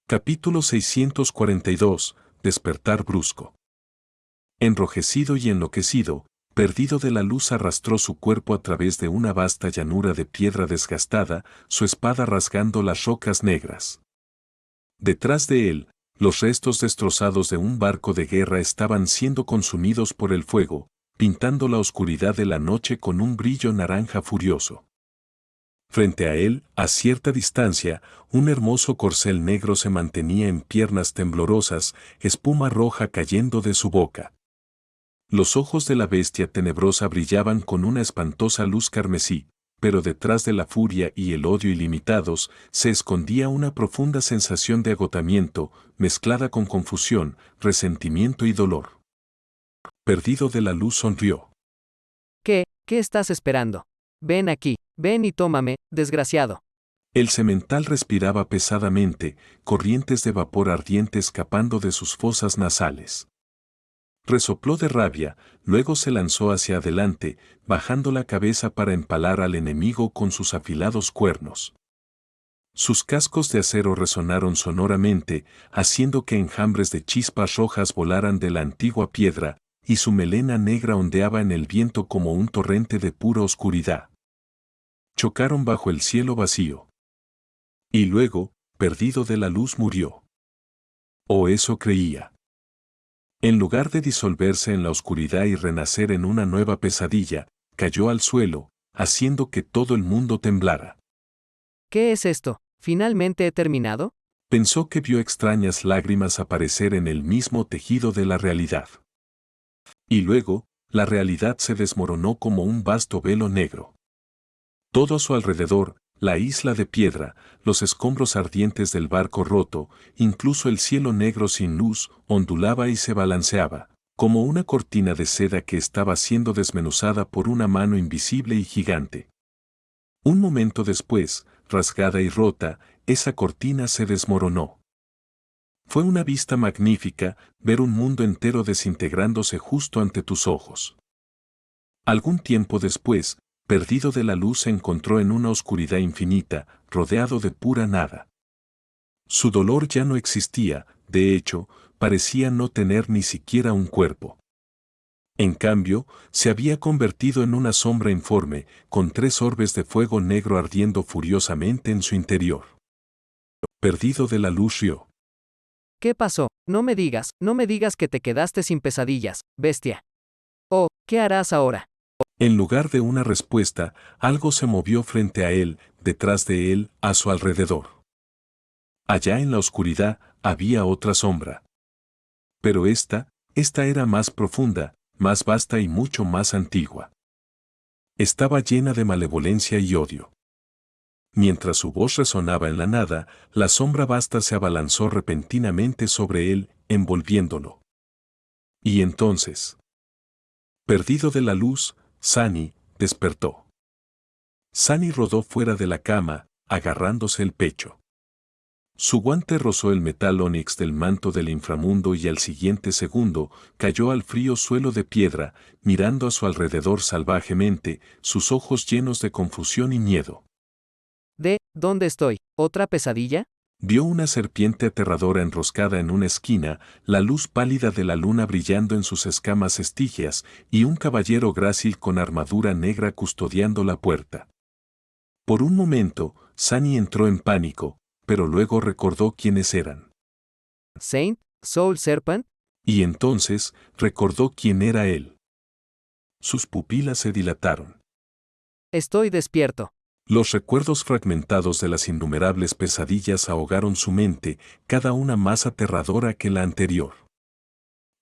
Capítulo 642. Despertar brusco. Enrojecido y enloquecido, perdido de la luz, arrastró su cuerpo a través de una vasta llanura de piedra desgastada, su espada rasgando las rocas negras. Detrás de él, los restos destrozados de un barco de guerra estaban siendo consumidos por el fuego, pintando la oscuridad de la noche con un brillo naranja furioso. Frente a él, a cierta distancia, un hermoso corcel negro se mantenía en piernas temblorosas, espuma roja cayendo de su boca. Los ojos de la bestia tenebrosa brillaban con una espantosa luz carmesí, pero detrás de la furia y el odio ilimitados se escondía una profunda sensación de agotamiento, mezclada con confusión, resentimiento y dolor. Perdido de la luz sonrió. ¿Qué estás esperando? Ven aquí, ven y tómame, desgraciado. El semental respiraba pesadamente, corrientes de vapor ardiente escapando de sus fosas nasales. Resopló de rabia, luego se lanzó hacia adelante, bajando la cabeza para empalar al enemigo con sus afilados cuernos. Sus cascos de acero resonaron sonoramente, haciendo que enjambres de chispas rojas volaran de la antigua piedra, y su melena negra ondeaba en el viento como un torrente de pura oscuridad. Chocaron bajo el cielo vacío. Y luego, perdido de la luz, murió. O eso creía. En lugar de disolverse en la oscuridad y renacer en una nueva pesadilla, cayó al suelo, haciendo que todo el mundo temblara. ¿Qué es esto? ¿Finalmente he terminado? Pensó que vio extrañas lágrimas aparecer en el mismo tejido de la realidad. Y luego, la realidad se desmoronó como un vasto velo negro. Todo a su alrededor, la isla de piedra, los escombros ardientes del barco roto, incluso el cielo negro sin luz, ondulaba y se balanceaba, como una cortina de seda que estaba siendo desmenuzada por una mano invisible y gigante. Un momento después, rasgada y rota, esa cortina se desmoronó. Fue una vista magnífica, ver un mundo entero desintegrándose justo ante tus ojos. Algún tiempo después, perdido de la luz, se encontró en una oscuridad infinita, rodeado de pura nada. Su dolor ya no existía, de hecho, parecía no tener ni siquiera un cuerpo. En cambio, se había convertido en una sombra informe, con 3 orbes de fuego negro ardiendo furiosamente en su interior. Perdido de la luz, rió. ¿Qué pasó? No me digas que te quedaste sin pesadillas, bestia. Oh, ¿qué harás ahora? En lugar de una respuesta, algo se movió frente a él, detrás de él, a su alrededor. Allá en la oscuridad, había otra sombra. Pero esta era más profunda, más vasta y mucho más antigua. Estaba llena de malevolencia y odio. Mientras su voz resonaba en la nada, la sombra vasta se abalanzó repentinamente sobre él, envolviéndolo. Y entonces, perdido de la luz, Sunny despertó. Sunny rodó fuera de la cama, agarrándose el pecho. Su guante rozó el metal ónix del manto del inframundo y al siguiente segundo cayó al frío suelo de piedra, mirando a su alrededor salvajemente, sus ojos llenos de confusión y miedo. ¿Dónde estoy? ¿Otra pesadilla? Vio una serpiente aterradora enroscada en una esquina, la luz pálida de la luna brillando en sus escamas estígeas, y un caballero grácil con armadura negra custodiando la puerta. Por un momento, Sunny entró en pánico, pero luego recordó quiénes eran. ¿Saint? ¿Soul Serpent? Y entonces, recordó quién era él. Sus pupilas se dilataron. Estoy despierto. Los recuerdos fragmentados de las innumerables pesadillas ahogaron su mente, cada una más aterradora que la anterior.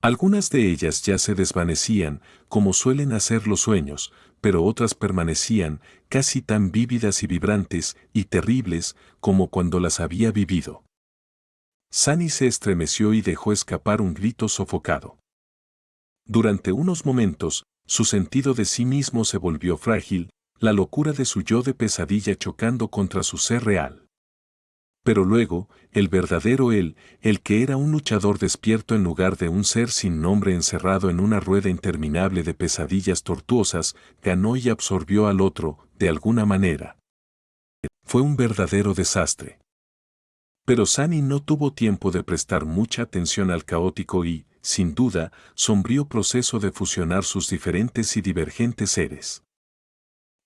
Algunas de ellas ya se desvanecían, como suelen hacer los sueños, pero otras permanecían, casi tan vívidas y vibrantes y terribles como cuando las había vivido. Sunny se estremeció y dejó escapar un grito sofocado. Durante unos momentos, su sentido de sí mismo se volvió frágil, la locura de su yo de pesadilla chocando contra su ser real. Pero luego, el verdadero él, el que era un luchador despierto en lugar de un ser sin nombre encerrado en una rueda interminable de pesadillas tortuosas, ganó y absorbió al otro, de alguna manera. Fue un verdadero desastre. Pero Sunny no tuvo tiempo de prestar mucha atención al caótico y, sin duda, sombrío proceso de fusionar sus diferentes y divergentes seres.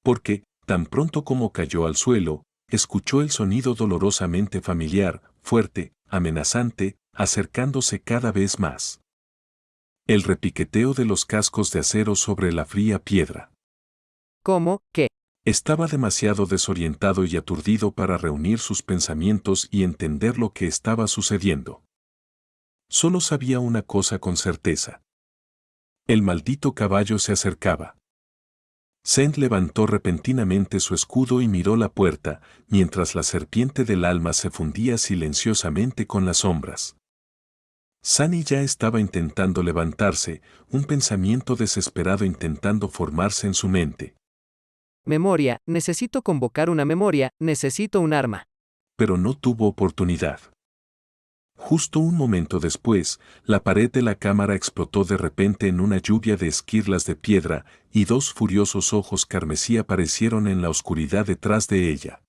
Porque, tan pronto como cayó al suelo, escuchó el sonido dolorosamente familiar, fuerte, amenazante, acercándose cada vez más. El repiqueteo de los cascos de acero sobre la fría piedra. ¿Cómo? ¿Qué? Estaba demasiado desorientado y aturdido para reunir sus pensamientos y entender lo que estaba sucediendo. Solo sabía una cosa con certeza. El maldito caballo se acercaba. Zend levantó repentinamente su escudo y miró la puerta, mientras la serpiente del alma se fundía silenciosamente con las sombras. Sunny ya estaba intentando levantarse, un pensamiento desesperado intentando formarse en su mente. Memoria, necesito convocar una memoria, necesito un arma. Pero no tuvo oportunidad. Justo un momento después, la pared de la cámara explotó de repente en una lluvia de esquirlas de piedra, y dos furiosos ojos carmesí aparecieron en la oscuridad detrás de ella.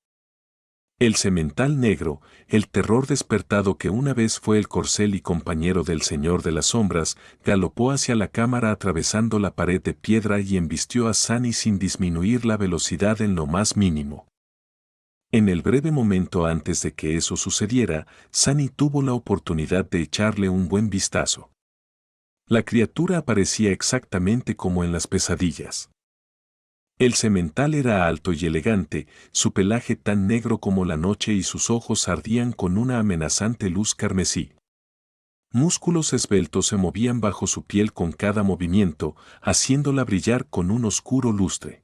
El semental negro, el terror despertado que una vez fue el corcel y compañero del Señor de las Sombras, galopó hacia la cámara atravesando la pared de piedra y embistió a Sunny sin disminuir la velocidad en lo más mínimo. En el breve momento antes de que eso sucediera, Sunny tuvo la oportunidad de echarle un buen vistazo. La criatura aparecía exactamente como en las pesadillas. El semental era alto y elegante, su pelaje tan negro como la noche y sus ojos ardían con una amenazante luz carmesí. Músculos esbeltos se movían bajo su piel con cada movimiento, haciéndola brillar con un oscuro lustre.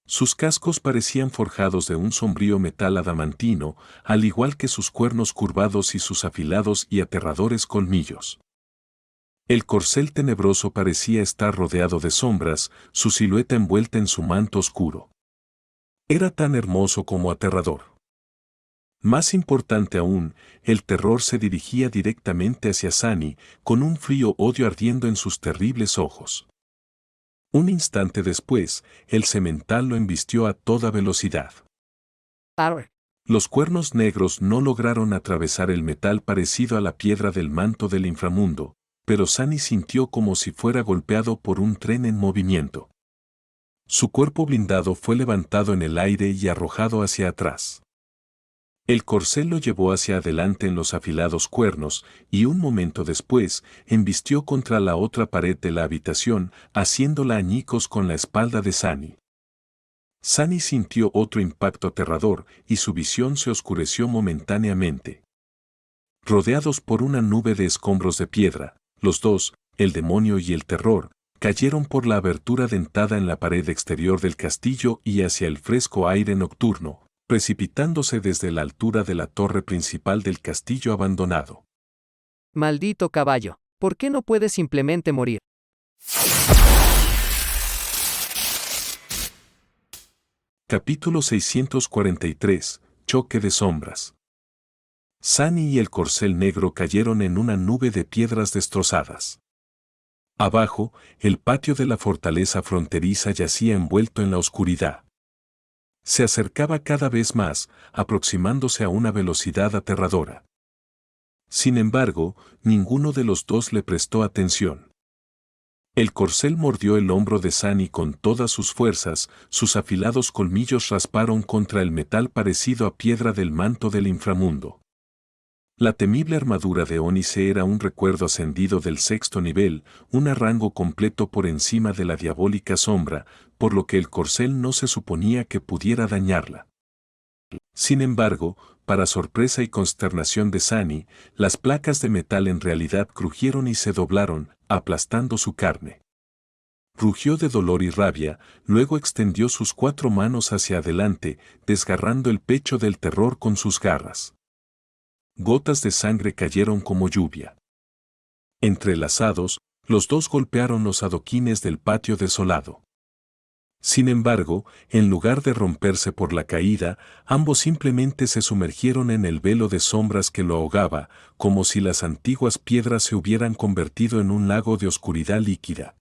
Sus cascos parecían forjados de un sombrío metal adamantino, al igual que sus cuernos curvados y sus afilados y aterradores colmillos. El corcel tenebroso parecía estar rodeado de sombras, su silueta envuelta en su manto oscuro. Era tan hermoso como aterrador. Más importante aún, el terror se dirigía directamente hacia Sunny, con un frío odio ardiendo en sus terribles ojos. Un instante después, el semental lo embistió a toda velocidad. Arr. Los cuernos negros no lograron atravesar el metal parecido a la piedra del manto del inframundo, pero Sunny sintió como si fuera golpeado por un tren en movimiento. Su cuerpo blindado fue levantado en el aire y arrojado hacia atrás. El corcel lo llevó hacia adelante en los afilados cuernos, y un momento después, embistió contra la otra pared de la habitación, haciéndola añicos con la espalda de Sunny. Sunny sintió otro impacto aterrador, y su visión se oscureció momentáneamente. Rodeados por una nube de escombros de piedra, los dos, el demonio y el terror, cayeron por la abertura dentada en la pared exterior del castillo y hacia el fresco aire nocturno, precipitándose desde la altura de la torre principal del castillo abandonado. Maldito caballo, ¿por qué no puedes simplemente morir? Capítulo 643, Choque de sombras. Sunny y el corcel negro cayeron en una nube de piedras destrozadas. Abajo, el patio de la fortaleza fronteriza yacía envuelto en la oscuridad. Se acercaba cada vez más, aproximándose a una velocidad aterradora. Sin embargo, ninguno de los dos le prestó atención. El corcel mordió el hombro de Sunny con todas sus fuerzas, sus afilados colmillos rasparon contra el metal parecido a piedra del manto del inframundo. La temible armadura de ónice era un recuerdo ascendido del sexto nivel, un rango completo por encima de la diabólica sombra, por lo que el corcel no se suponía que pudiera dañarla. Sin embargo, para sorpresa y consternación de Sunny, las placas de metal en realidad crujieron y se doblaron, aplastando su carne. Rugió de dolor y rabia, luego extendió sus 4 manos hacia adelante, desgarrando el pecho del terror con sus garras. Gotas de sangre cayeron como lluvia. Entrelazados, los dos golpearon los adoquines del patio desolado. Sin embargo, en lugar de romperse por la caída, ambos simplemente se sumergieron en el velo de sombras que lo ahogaba, como si las antiguas piedras se hubieran convertido en un lago de oscuridad líquida.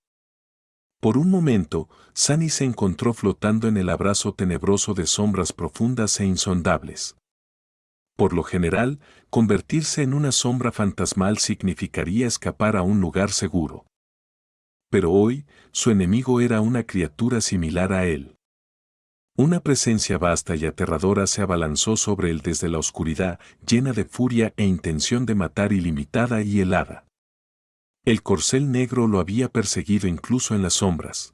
Por un momento, Sunny se encontró flotando en el abrazo tenebroso de sombras profundas e insondables. Por lo general, convertirse en una sombra fantasmal significaría escapar a un lugar seguro. Pero hoy, su enemigo era una criatura similar a él. Una presencia vasta y aterradora se abalanzó sobre él desde la oscuridad, llena de furia e intención de matar ilimitada y helada. El corcel negro lo había perseguido incluso en las sombras.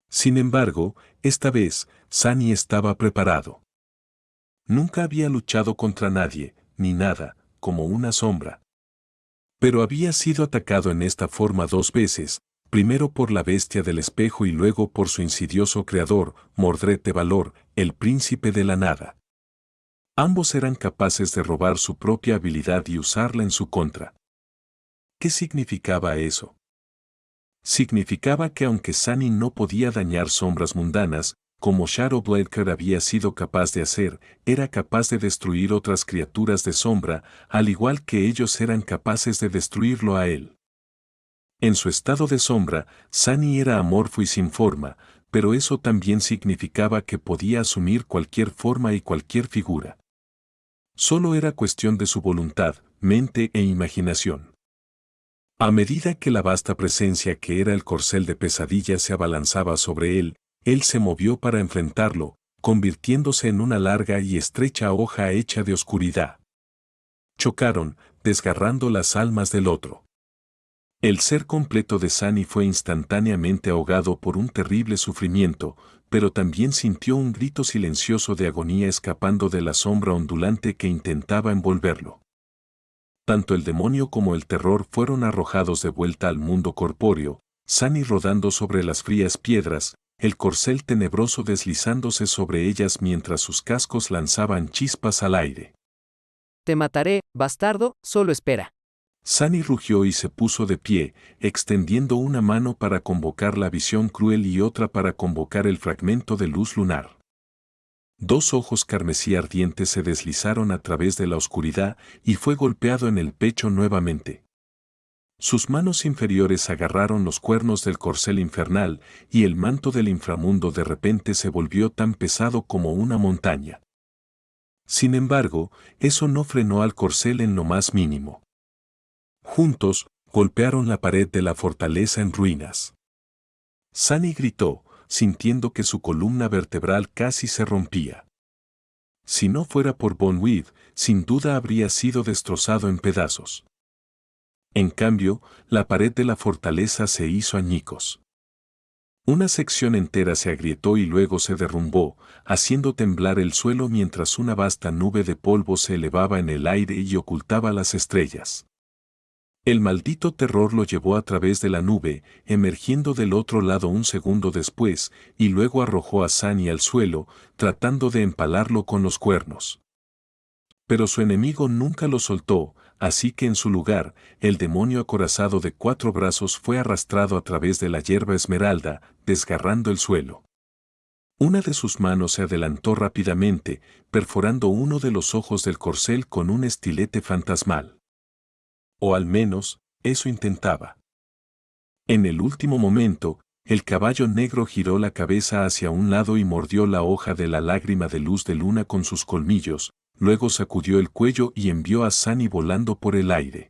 Sin embargo, esta vez, Sunny estaba preparado. Nunca había luchado contra nadie, ni nada, como una sombra. Pero había sido atacado en esta forma 2 veces, primero por la bestia del espejo y luego por su insidioso creador, Mordred de Valor, el príncipe de la nada. Ambos eran capaces de robar su propia habilidad y usarla en su contra. ¿Qué significaba eso? Significaba que aunque Sunny no podía dañar sombras mundanas, como Shadowbreaker había sido capaz de hacer, era capaz de destruir otras criaturas de sombra, al igual que ellos eran capaces de destruirlo a él. En su estado de sombra, Sunny era amorfo y sin forma, pero eso también significaba que podía asumir cualquier forma y cualquier figura. Solo era cuestión de su voluntad, mente e imaginación. A medida que la vasta presencia que era el corcel de pesadilla se abalanzaba sobre él se movió para enfrentarlo, convirtiéndose en una larga y estrecha hoja hecha de oscuridad. Chocaron, desgarrando las almas del otro. El ser completo de Sunny fue instantáneamente ahogado por un terrible sufrimiento, pero también sintió un grito silencioso de agonía escapando de la sombra ondulante que intentaba envolverlo. Tanto el demonio como el terror fueron arrojados de vuelta al mundo corpóreo, Sunny rodando sobre las frías piedras, el corcel tenebroso deslizándose sobre ellas mientras sus cascos lanzaban chispas al aire. Te mataré, bastardo, solo espera. Sunny rugió y se puso de pie, extendiendo una mano para convocar la visión cruel y otra para convocar el fragmento de luz lunar. 2 ojos carmesí ardientes se deslizaron a través de la oscuridad y fue golpeado en el pecho nuevamente. Sus manos inferiores agarraron los cuernos del corcel infernal y el manto del inframundo de repente se volvió tan pesado como una montaña. Sin embargo, eso no frenó al corcel en lo más mínimo. Juntos, golpearon la pared de la fortaleza en ruinas. Sunny gritó, sintiendo que su columna vertebral casi se rompía. Si no fuera por Bonweave, sin duda habría sido destrozado en pedazos. En cambio, la pared de la fortaleza se hizo añicos. Una sección entera se agrietó y luego se derrumbó, haciendo temblar el suelo mientras una vasta nube de polvo se elevaba en el aire y ocultaba las estrellas. El maldito terror lo llevó a través de la nube, emergiendo del otro lado un segundo después, y luego arrojó a Sunny al suelo, tratando de empalarlo con los cuernos. Pero su enemigo nunca lo soltó, así que en su lugar, el demonio acorazado de 4 brazos fue arrastrado a través de la hierba esmeralda, desgarrando el suelo. Una de sus manos se adelantó rápidamente, perforando uno de los ojos del corcel con un estilete fantasmal. O al menos, eso intentaba. En el último momento, el caballo negro giró la cabeza hacia un lado y mordió la hoja de la lágrima de luz de luna con sus colmillos, luego sacudió el cuello y envió a Sunny volando por el aire.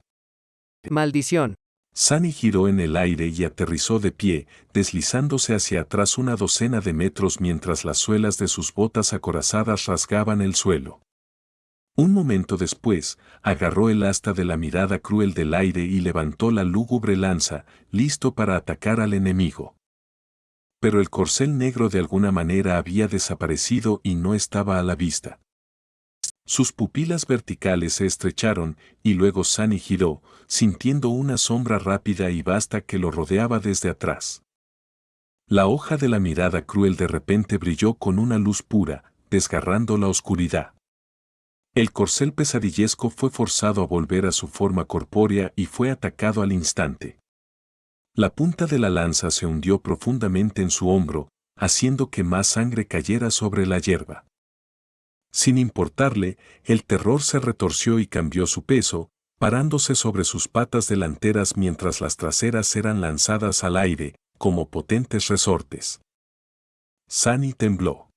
Maldición. Sunny giró en el aire y aterrizó de pie, deslizándose hacia atrás una docena de metros mientras las suelas de sus botas acorazadas rasgaban el suelo. Un momento después, agarró el asta de la mirada cruel del aire y levantó la lúgubre lanza, listo para atacar al enemigo. Pero el corcel negro de alguna manera había desaparecido y no estaba a la vista. Sus pupilas verticales se estrecharon y luego Sunny giró, sintiendo una sombra rápida y vasta que lo rodeaba desde atrás. La hoja de la mirada cruel de repente brilló con una luz pura, desgarrando la oscuridad. El corcel pesadillesco fue forzado a volver a su forma corpórea y fue atacado al instante. La punta de la lanza se hundió profundamente en su hombro, haciendo que más sangre cayera sobre la hierba. Sin importarle, el terror se retorció y cambió su peso, parándose sobre sus patas delanteras mientras las traseras eran lanzadas al aire, como potentes resortes. Sunny tembló.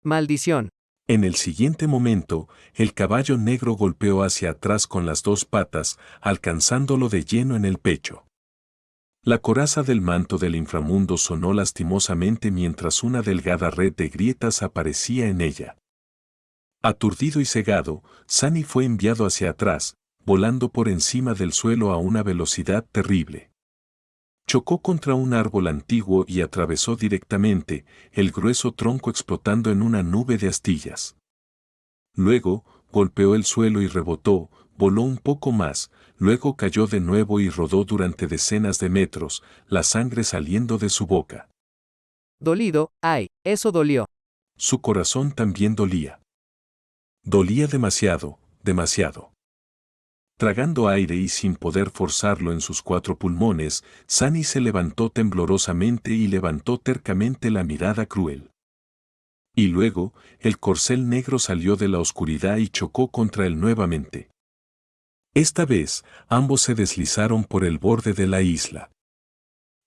Maldición. En el siguiente momento, el caballo negro golpeó hacia atrás con las dos patas, alcanzándolo de lleno en el pecho. La coraza del manto del inframundo sonó lastimosamente mientras una delgada red de grietas aparecía en ella. Aturdido y cegado, Sunny fue enviado hacia atrás, volando por encima del suelo a una velocidad terrible. Chocó contra un árbol antiguo y atravesó directamente, el grueso tronco explotando en una nube de astillas. Luego, golpeó el suelo y rebotó, voló un poco más, luego cayó de nuevo y rodó durante decenas de metros, la sangre saliendo de su boca. Dolido, ay, eso dolió. Su corazón también dolía. Dolía demasiado, demasiado. Tragando aire y sin poder forzarlo en sus 4 pulmones, Sunny se levantó temblorosamente y levantó tercamente la mirada cruel. Y luego, el corcel negro salió de la oscuridad y chocó contra él nuevamente. Esta vez, ambos se deslizaron por el borde de la isla.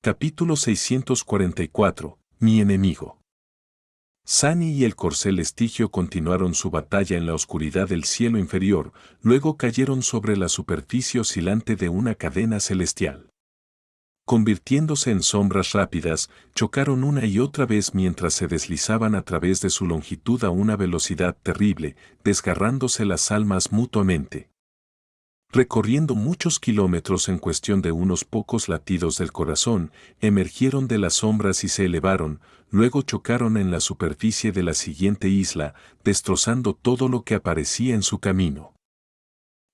Capítulo 644. Mi enemigo. Sunny y el corcel Estigio continuaron su batalla en la oscuridad del cielo inferior, luego cayeron sobre la superficie oscilante de una cadena celestial. Convirtiéndose en sombras rápidas, chocaron una y otra vez mientras se deslizaban a través de su longitud a una velocidad terrible, desgarrándose las almas mutuamente. Recorriendo muchos kilómetros en cuestión de unos pocos latidos del corazón, emergieron de las sombras y se elevaron, luego chocaron en la superficie de la siguiente isla, destrozando todo lo que aparecía en su camino.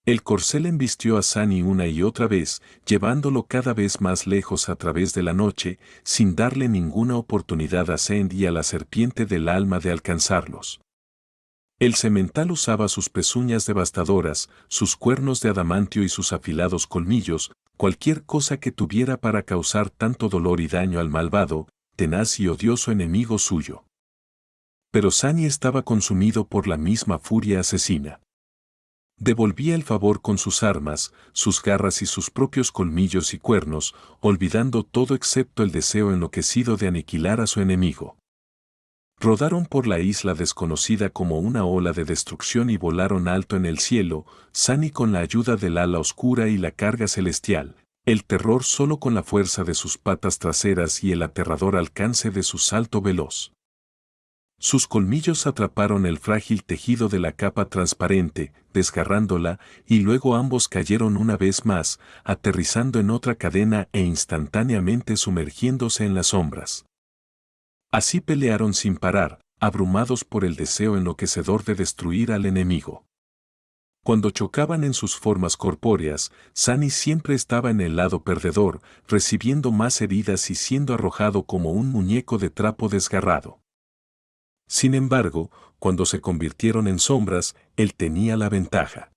El corcel embistió a Sunny una y otra vez, llevándolo cada vez más lejos a través de la noche, sin darle ninguna oportunidad a Send y a la serpiente del alma de alcanzarlos. El semental usaba sus pezuñas devastadoras, sus cuernos de adamantio y sus afilados colmillos, cualquier cosa que tuviera para causar tanto dolor y daño al malvado, tenaz y odioso enemigo suyo. Pero Sunny estaba consumido por la misma furia asesina. Devolvía el favor con sus armas, sus garras y sus propios colmillos y cuernos, olvidando todo excepto el deseo enloquecido de aniquilar a su enemigo. Rodaron por la isla desconocida como una ola de destrucción y volaron alto en el cielo, Sunny con la ayuda del ala oscura y la carga celestial, el terror solo con la fuerza de sus patas traseras y el aterrador alcance de su salto veloz. Sus colmillos atraparon el frágil tejido de la capa transparente, desgarrándola, y luego ambos cayeron una vez más, aterrizando en otra cadena e instantáneamente sumergiéndose en las sombras. Así pelearon sin parar, abrumados por el deseo enloquecedor de destruir al enemigo. Cuando chocaban en sus formas corpóreas, Sunny siempre estaba en el lado perdedor, recibiendo más heridas y siendo arrojado como un muñeco de trapo desgarrado. Sin embargo, cuando se convirtieron en sombras, él tenía la ventaja.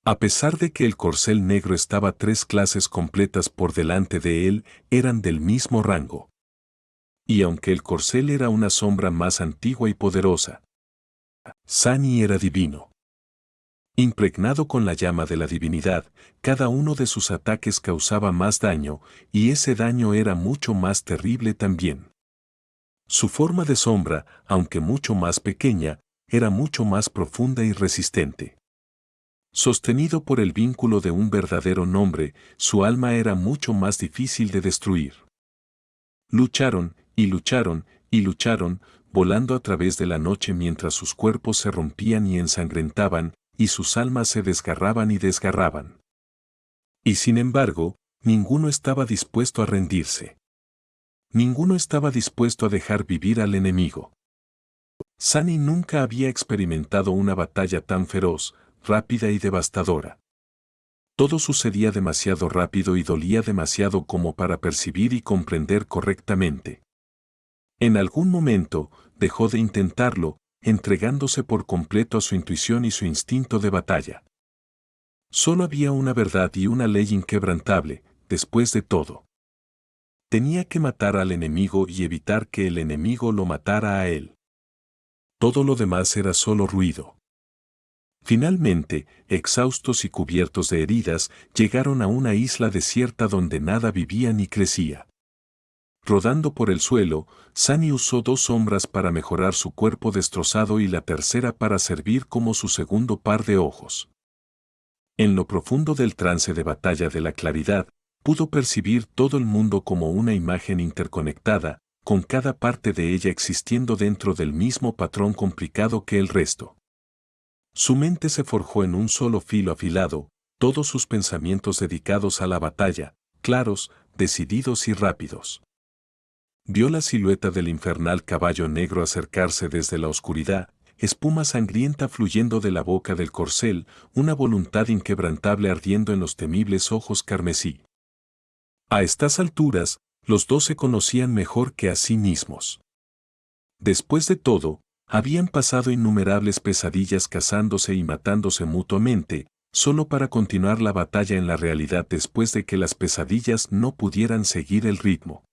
A pesar de que el corcel negro estaba 3 clases completas por delante de él, eran del mismo rango. Y aunque el corcel era una sombra más antigua y poderosa, Sunny era divino. Impregnado con la llama de la divinidad, cada uno de sus ataques causaba más daño, y ese daño era mucho más terrible también. Su forma de sombra, aunque mucho más pequeña, era mucho más profunda y resistente. Sostenido por el vínculo de un verdadero nombre, su alma era mucho más difícil de destruir. Lucharon, y lucharon, y lucharon, volando a través de la noche mientras sus cuerpos se rompían y ensangrentaban, y sus almas se desgarraban y desgarraban. Y sin embargo, ninguno estaba dispuesto a rendirse. Ninguno estaba dispuesto a dejar vivir al enemigo. Sunny nunca había experimentado una batalla tan feroz, rápida y devastadora. Todo sucedía demasiado rápido y dolía demasiado como para percibir y comprender correctamente. En algún momento, dejó de intentarlo, entregándose por completo a su intuición y su instinto de batalla. Solo había una verdad y una ley inquebrantable, después de todo. Tenía que matar al enemigo y evitar que el enemigo lo matara a él. Todo lo demás era solo ruido. Finalmente, exhaustos y cubiertos de heridas, llegaron a una isla desierta donde nada vivía ni crecía. Rodando por el suelo, Sunny usó 2 sombras para mejorar su cuerpo destrozado y la tercera para servir como su segundo par de ojos. En lo profundo del trance de batalla de la claridad, pudo percibir todo el mundo como una imagen interconectada, con cada parte de ella existiendo dentro del mismo patrón complicado que el resto. Su mente se forjó en un solo filo afilado, todos sus pensamientos dedicados a la batalla, claros, decididos y rápidos. Vio la silueta del infernal caballo negro acercarse desde la oscuridad, espuma sangrienta fluyendo de la boca del corcel, una voluntad inquebrantable ardiendo en los temibles ojos carmesí. A estas alturas, los 2 se conocían mejor que a sí mismos. Después de todo, habían pasado innumerables pesadillas cazándose y matándose mutuamente, solo para continuar la batalla en la realidad después de que las pesadillas no pudieran seguir el ritmo.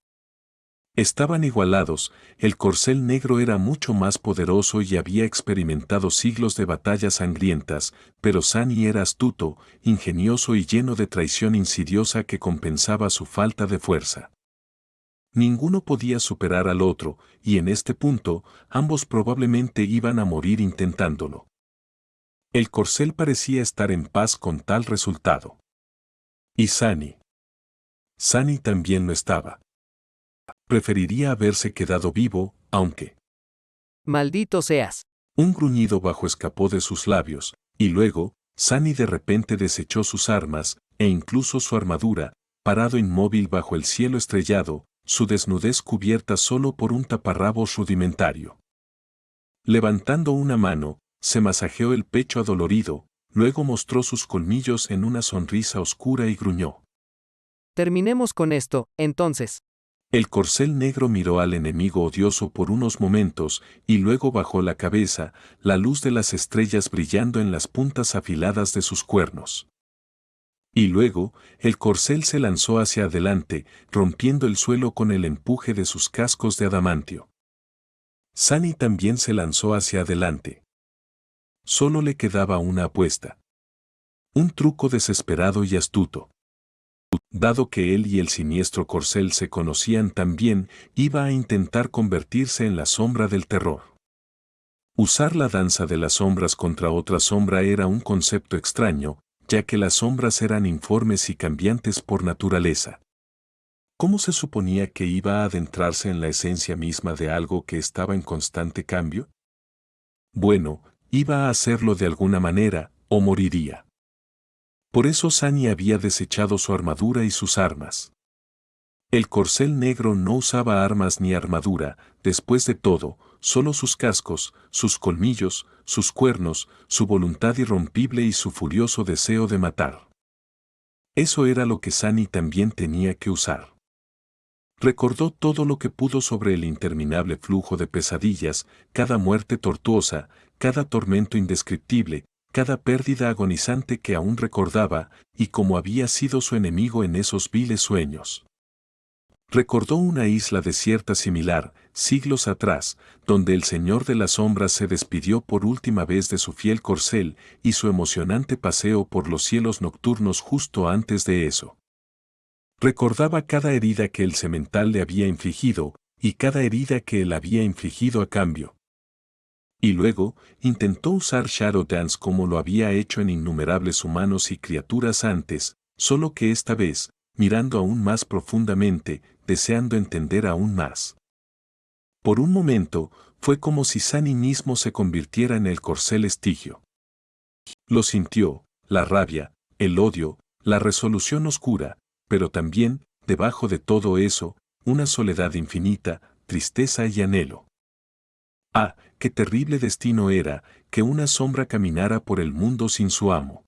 Estaban igualados, el corcel negro era mucho más poderoso y había experimentado siglos de batallas sangrientas, pero Sunny era astuto, ingenioso y lleno de traición insidiosa que compensaba su falta de fuerza. Ninguno podía superar al otro, y en este punto, ambos probablemente iban a morir intentándolo. El corcel parecía estar en paz con tal resultado. ¿Y Sunny? Sunny también lo estaba. Preferiría haberse quedado vivo, aunque... Maldito seas. Un gruñido bajo escapó de sus labios, y luego, Sunny de repente desechó sus armas, e incluso su armadura, parado inmóvil bajo el cielo estrellado, su desnudez cubierta solo por un taparrabos rudimentario. Levantando una mano, se masajeó el pecho adolorido, luego mostró sus colmillos en una sonrisa oscura y gruñó. Terminemos con esto, entonces. El corcel negro miró al enemigo odioso por unos momentos y luego bajó la cabeza, la luz de las estrellas brillando en las puntas afiladas de sus cuernos. Y luego, el corcel se lanzó hacia adelante, rompiendo el suelo con el empuje de sus cascos de adamantio. Sunny también se lanzó hacia adelante. Solo le quedaba una apuesta. Un truco desesperado y astuto. Dado que él y el siniestro corcel se conocían tan bien, iba a intentar convertirse en la sombra del terror. Usar la danza de las sombras contra otra sombra era un concepto extraño, ya que las sombras eran informes y cambiantes por naturaleza. ¿Cómo se suponía que iba a adentrarse en la esencia misma de algo que estaba en constante cambio? Bueno, iba a hacerlo de alguna manera, o moriría. Por eso Sunny había desechado su armadura y sus armas. El corcel negro no usaba armas ni armadura, después de todo, solo sus cascos, sus colmillos, sus cuernos, su voluntad irrompible y su furioso deseo de matar. Eso era lo que Sunny también tenía que usar. Recordó todo lo que pudo sobre el interminable flujo de pesadillas, cada muerte tortuosa, cada tormento indescriptible, cada pérdida agonizante que aún recordaba, y cómo había sido su enemigo en esos viles sueños. Recordó una isla desierta similar, siglos atrás, donde el Señor de las Sombras se despidió por última vez de su fiel corcel y su emocionante paseo por los cielos nocturnos justo antes de eso. Recordaba cada herida que el semental le había infligido, y cada herida que él había infligido a cambio. Y luego, intentó usar Shadow Dance como lo había hecho en innumerables humanos y criaturas antes, solo que esta vez, mirando aún más profundamente, deseando entender aún más. Por un momento, fue como si Sunny mismo se convirtiera en el corcel estigio. Lo sintió, la rabia, el odio, la resolución oscura, pero también, debajo de todo eso, una soledad infinita, tristeza y anhelo. Ah, qué terrible destino era, que una sombra caminara por el mundo sin su amo.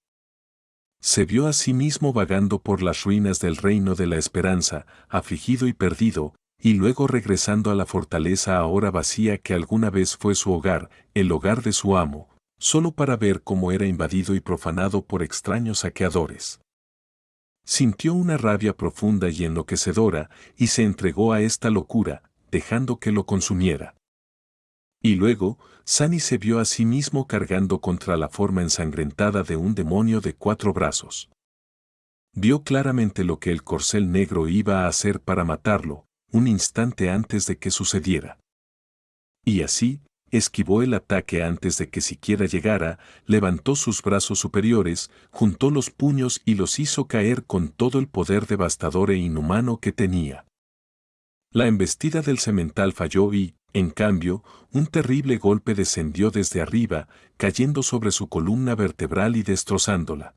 Se vio a sí mismo vagando por las ruinas del reino de la esperanza, afligido y perdido, y luego regresando a la fortaleza ahora vacía que alguna vez fue su hogar, el hogar de su amo, solo para ver cómo era invadido y profanado por extraños saqueadores. Sintió una rabia profunda y enloquecedora, y se entregó a esta locura, dejando que lo consumiera. Y luego, Sunny se vio a sí mismo cargando contra la forma ensangrentada de un demonio de 4 brazos. Vio claramente lo que el corcel negro iba a hacer para matarlo, un instante antes de que sucediera. Y así, esquivó el ataque antes de que siquiera llegara, levantó sus brazos superiores, juntó los puños y los hizo caer con todo el poder devastador e inhumano que tenía. La embestida del semental falló y, en cambio, un terrible golpe descendió desde arriba, cayendo sobre su columna vertebral y destrozándola.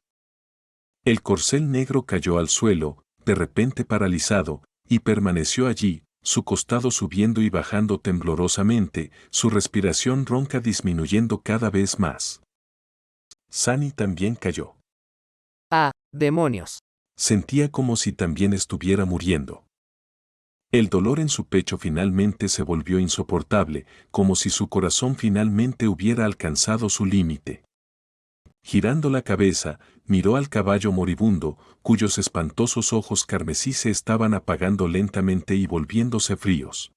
El corcel negro cayó al suelo, de repente paralizado, y permaneció allí, su costado subiendo y bajando temblorosamente, su respiración ronca disminuyendo cada vez más. Sunny también cayó. ¡Ah, demonios! Sentía como si también estuviera muriendo. El dolor en su pecho finalmente se volvió insoportable, como si su corazón finalmente hubiera alcanzado su límite. Girando la cabeza, miró al caballo moribundo, cuyos espantosos ojos carmesí se estaban apagando lentamente y volviéndose fríos.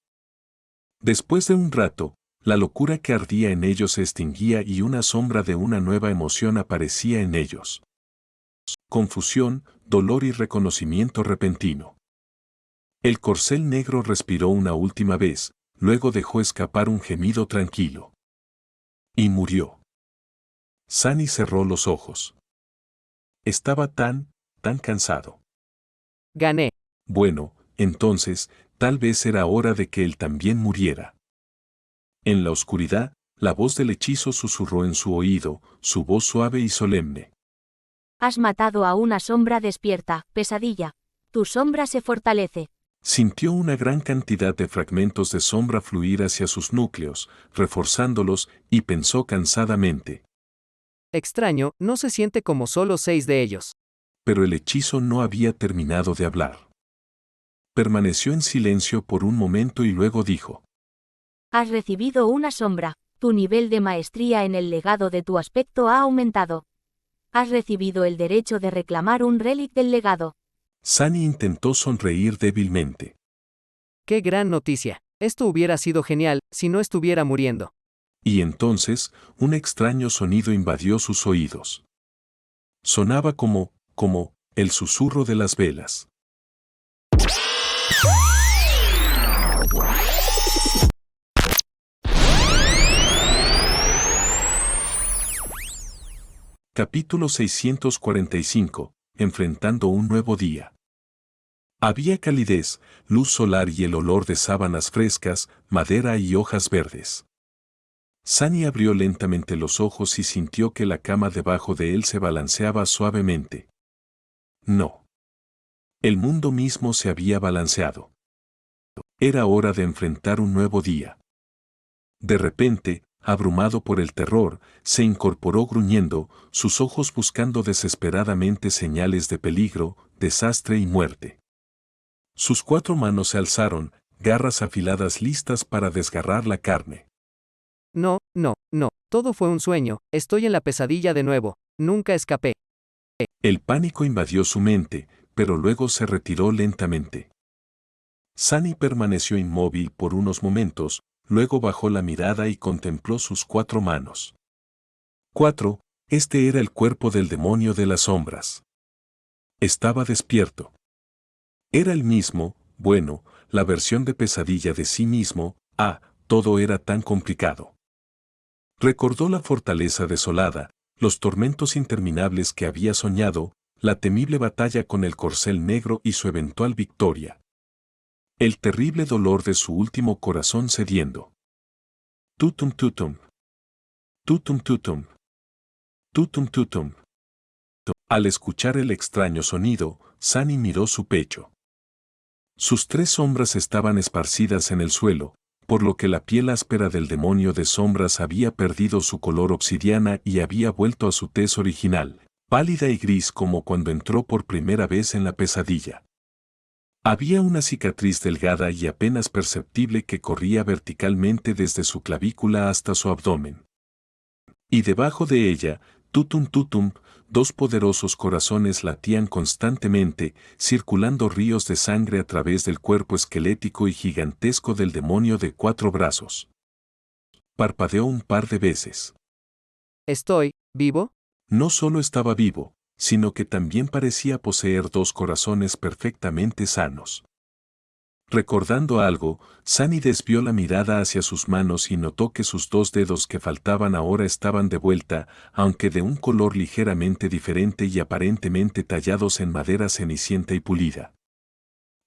Después de un rato, la locura que ardía en ellos se extinguía y una sombra de una nueva emoción aparecía en ellos. Confusión, dolor y reconocimiento repentino. El corcel negro respiró una última vez, luego dejó escapar un gemido tranquilo. Y murió. Sunny cerró los ojos. Estaba tan cansado. Gané. Bueno, entonces, tal vez era hora de que él también muriera. En la oscuridad, la voz del hechizo susurró en su oído, su voz suave y solemne. Has matado a una sombra despierta, pesadilla. Tu sombra se fortalece. Sintió una gran cantidad de fragmentos de sombra fluir hacia sus núcleos, reforzándolos, y pensó cansadamente. Extraño, no se siente como solo 6 de ellos. Pero el hechizo no había terminado de hablar. Permaneció en silencio por un momento y luego dijo. Has recibido una sombra. Tu nivel de maestría en el legado de tu aspecto ha aumentado. Has recibido el derecho de reclamar un relic del legado. Sunny intentó sonreír débilmente. ¡Qué gran noticia! Esto hubiera sido genial, si no estuviera muriendo. Y entonces, un extraño sonido invadió sus oídos. Sonaba como el susurro de las velas. Capítulo 645. Enfrentando un nuevo día. Había calidez, luz solar y el olor de sábanas frescas, madera y hojas verdes. Sunny abrió lentamente los ojos y sintió que la cama debajo de él se balanceaba suavemente. No. El mundo mismo se había balanceado. Era hora de enfrentar un nuevo día. De repente, abrumado por el terror, se incorporó gruñendo, sus ojos buscando desesperadamente señales de peligro, desastre y muerte. Sus 4 manos se alzaron, garras afiladas listas para desgarrar la carne. No, todo fue un sueño, estoy en la pesadilla de nuevo, nunca escapé. El pánico invadió su mente, pero luego se retiró lentamente. Sunny permaneció inmóvil por unos momentos, luego bajó la mirada y contempló sus 4 manos. 4. Este era el cuerpo del demonio de las sombras. Estaba despierto. Era el mismo, bueno, la versión de pesadilla de sí mismo. Todo era tan complicado. Recordó la fortaleza desolada, los tormentos interminables que había soñado, la temible batalla con el corcel negro y su eventual victoria. El terrible dolor de su último corazón cediendo. Tutum tutum. Tutum tutum. Tutum tutum. Al escuchar el extraño sonido, Sunny miró su pecho. Sus 3 sombras estaban esparcidas en el suelo, por lo que la piel áspera del demonio de sombras había perdido su color obsidiana y había vuelto a su tez original, pálida y gris como cuando entró por primera vez en la pesadilla. Había una cicatriz delgada y apenas perceptible que corría verticalmente desde su clavícula hasta su abdomen. Y debajo de ella, tutum tutum, 2 poderosos corazones latían constantemente, circulando ríos de sangre a través del cuerpo esquelético y gigantesco del demonio de 4 brazos. Parpadeó un par de veces. ¿Estoy vivo? No solo estaba vivo, sino que también parecía poseer 2 corazones perfectamente sanos. Recordando algo, Sunny desvió la mirada hacia sus manos y notó que sus 2 dedos que faltaban ahora estaban de vuelta, aunque de un color ligeramente diferente y aparentemente tallados en madera cenicienta y pulida.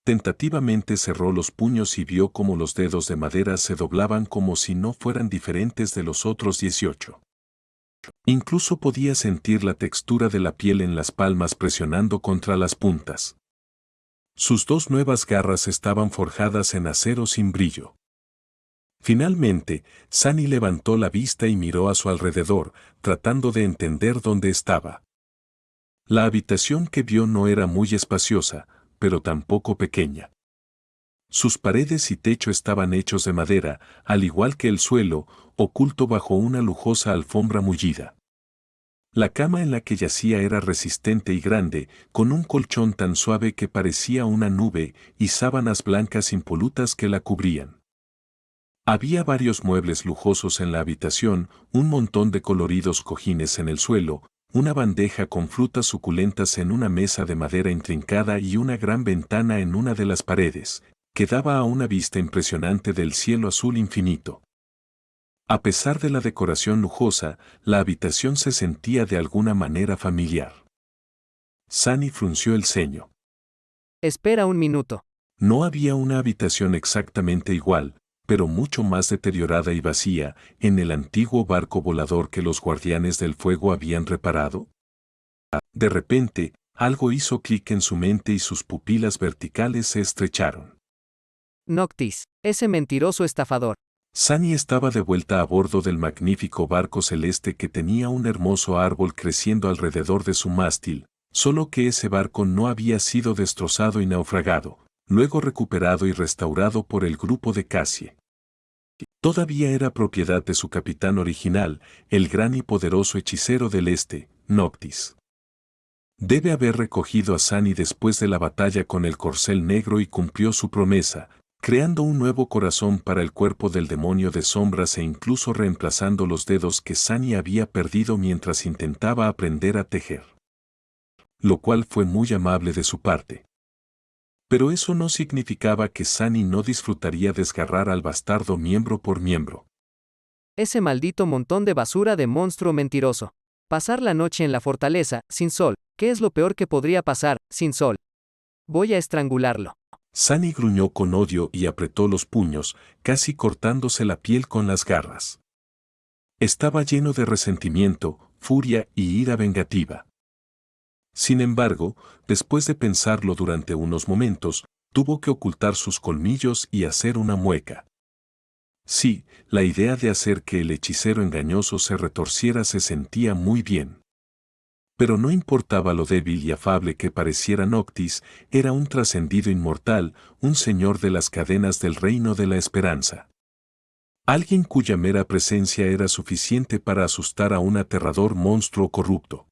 Tentativamente cerró los puños y vio cómo los dedos de madera se doblaban como si no fueran diferentes de los otros 18. Incluso podía sentir la textura de la piel en las palmas presionando contra las puntas. Sus 2 nuevas garras estaban forjadas en acero sin brillo. Finalmente, Sunny levantó la vista y miró a su alrededor, tratando de entender dónde estaba. La habitación que vio no era muy espaciosa, pero tampoco pequeña. Sus paredes y techo estaban hechos de madera, al igual que el suelo, oculto bajo una lujosa alfombra mullida. La cama en la que yacía era resistente y grande, con un colchón tan suave que parecía una nube y sábanas blancas impolutas que la cubrían. Había varios muebles lujosos en la habitación, un montón de coloridos cojines en el suelo, una bandeja con frutas suculentas en una mesa de madera intrincada y una gran ventana en una de las paredes, que daba a una vista impresionante del cielo azul infinito. A pesar de la decoración lujosa, la habitación se sentía de alguna manera familiar. Sunny frunció el ceño. Espera un minuto. No había una habitación exactamente igual, pero mucho más deteriorada y vacía, en el antiguo barco volador que los guardianes del fuego habían reparado. De repente, algo hizo clic en su mente y sus pupilas verticales se estrecharon. Noctis, ese mentiroso estafador. Sunny estaba de vuelta a bordo del magnífico barco celeste que tenía un hermoso árbol creciendo alrededor de su mástil, solo que ese barco no había sido destrozado y naufragado, luego recuperado y restaurado por el grupo de Cassie. Todavía era propiedad de su capitán original, el gran y poderoso hechicero del este, Noctis. Debe haber recogido a Sunny después de la batalla con el corcel negro y cumplió su promesa, creando un nuevo corazón para el cuerpo del demonio de sombras e incluso reemplazando los dedos que Sunny había perdido mientras intentaba aprender a tejer. Lo cual fue muy amable de su parte. Pero eso no significaba que Sunny no disfrutaría desgarrar al bastardo miembro por miembro. Ese maldito montón de basura de monstruo mentiroso. Pasar la noche en la fortaleza, sin sol. ¿Qué es lo peor que podría pasar, sin sol? Voy a estrangularlo. Sunny gruñó con odio y apretó los puños, casi cortándose la piel con las garras. Estaba lleno de resentimiento, furia y ira vengativa. Sin embargo, después de pensarlo durante unos momentos, tuvo que ocultar sus colmillos y hacer una mueca. Sí, la idea de hacer que el hechicero engañoso se retorciera se sentía muy bien. Pero no importaba lo débil y afable que pareciera Noctis, era un trascendido inmortal, un señor de las cadenas del reino de la esperanza. Alguien cuya mera presencia era suficiente para asustar a un aterrador monstruo corrupto.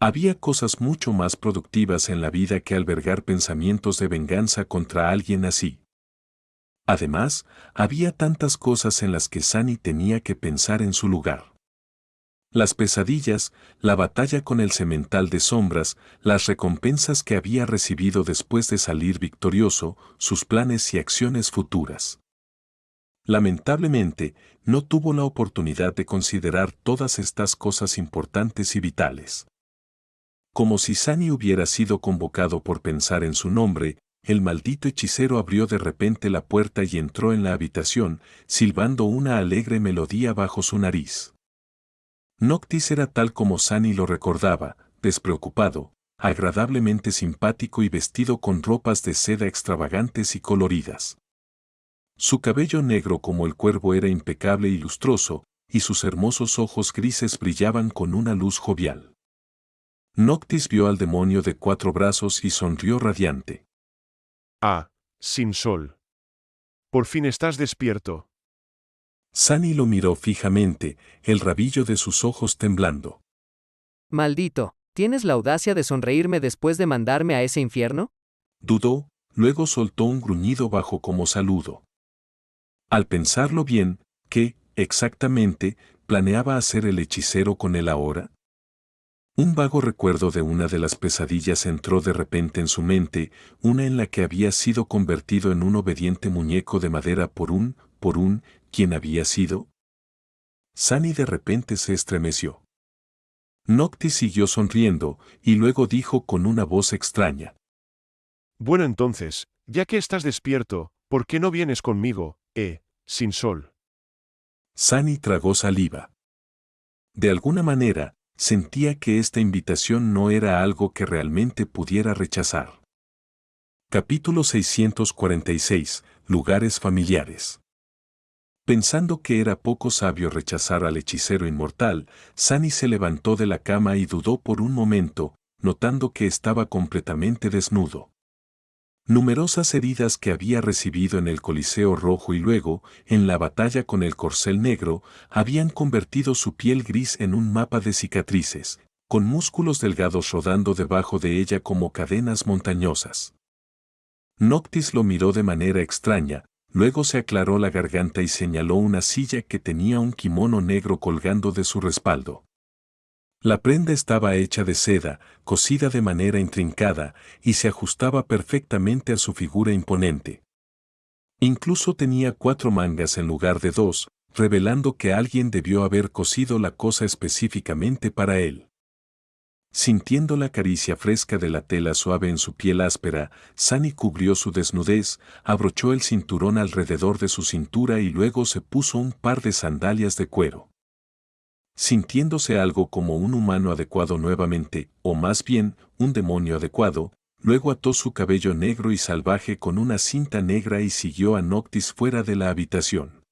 Había cosas mucho más productivas en la vida que albergar pensamientos de venganza contra alguien así. Además, había tantas cosas en las que Sunny tenía que pensar en su lugar. Las pesadillas, la batalla con el semental de sombras, las recompensas que había recibido después de salir victorioso, sus planes y acciones futuras. Lamentablemente, no tuvo la oportunidad de considerar todas estas cosas importantes y vitales. Como si Sunny hubiera sido convocado por pensar en su nombre, el maldito hechicero abrió de repente la puerta y entró en la habitación, silbando una alegre melodía bajo su nariz. Noctis era tal como Sunny lo recordaba, despreocupado, agradablemente simpático y vestido con ropas de seda extravagantes y coloridas. Su cabello negro como el cuervo era impecable y lustroso, y sus hermosos ojos grises brillaban con una luz jovial. Noctis vio al demonio de 4 brazos y sonrió radiante. Ah, sin sol. Por fin estás despierto. Sunny lo miró fijamente, el rabillo de sus ojos temblando. Maldito, ¿tienes la audacia de sonreírme después de mandarme a ese infierno? Dudó, luego soltó un gruñido bajo como saludo. Al pensarlo bien, ¿qué, exactamente, planeaba hacer el hechicero con él ahora? Un vago recuerdo de una de las pesadillas entró de repente en su mente, una en la que había sido convertido en un obediente muñeco de madera ¿quién había sido? Sunny de repente se estremeció. Noctis siguió sonriendo, y luego dijo con una voz extraña. Bueno entonces, ya que estás despierto, ¿por qué no vienes conmigo, sin sol? Sunny tragó saliva. De alguna manera, sentía que esta invitación no era algo que realmente pudiera rechazar. Capítulo 646. Lugares familiares. Pensando que era poco sabio rechazar al hechicero inmortal, Sunny se levantó de la cama y dudó por un momento, notando que estaba completamente desnudo. Numerosas heridas que había recibido en el Coliseo Rojo y luego, en la batalla con el Corcel Negro, habían convertido su piel gris en un mapa de cicatrices, con músculos delgados rodando debajo de ella como cadenas montañosas. Noctis lo miró de manera extraña, luego se aclaró la garganta y señaló una silla que tenía un kimono negro colgando de su respaldo. La prenda estaba hecha de seda, cosida de manera intrincada, y se ajustaba perfectamente a su figura imponente. Incluso tenía 4 mangas en lugar de 2, revelando que alguien debió haber cosido la cosa específicamente para él. Sintiendo la caricia fresca de la tela suave en su piel áspera, Sunny cubrió su desnudez, abrochó el cinturón alrededor de su cintura y luego se puso un par de sandalias de cuero. Sintiéndose algo como un humano adecuado nuevamente, o más bien, un demonio adecuado, luego ató su cabello negro y salvaje con una cinta negra y siguió a Noctis fuera de la habitación.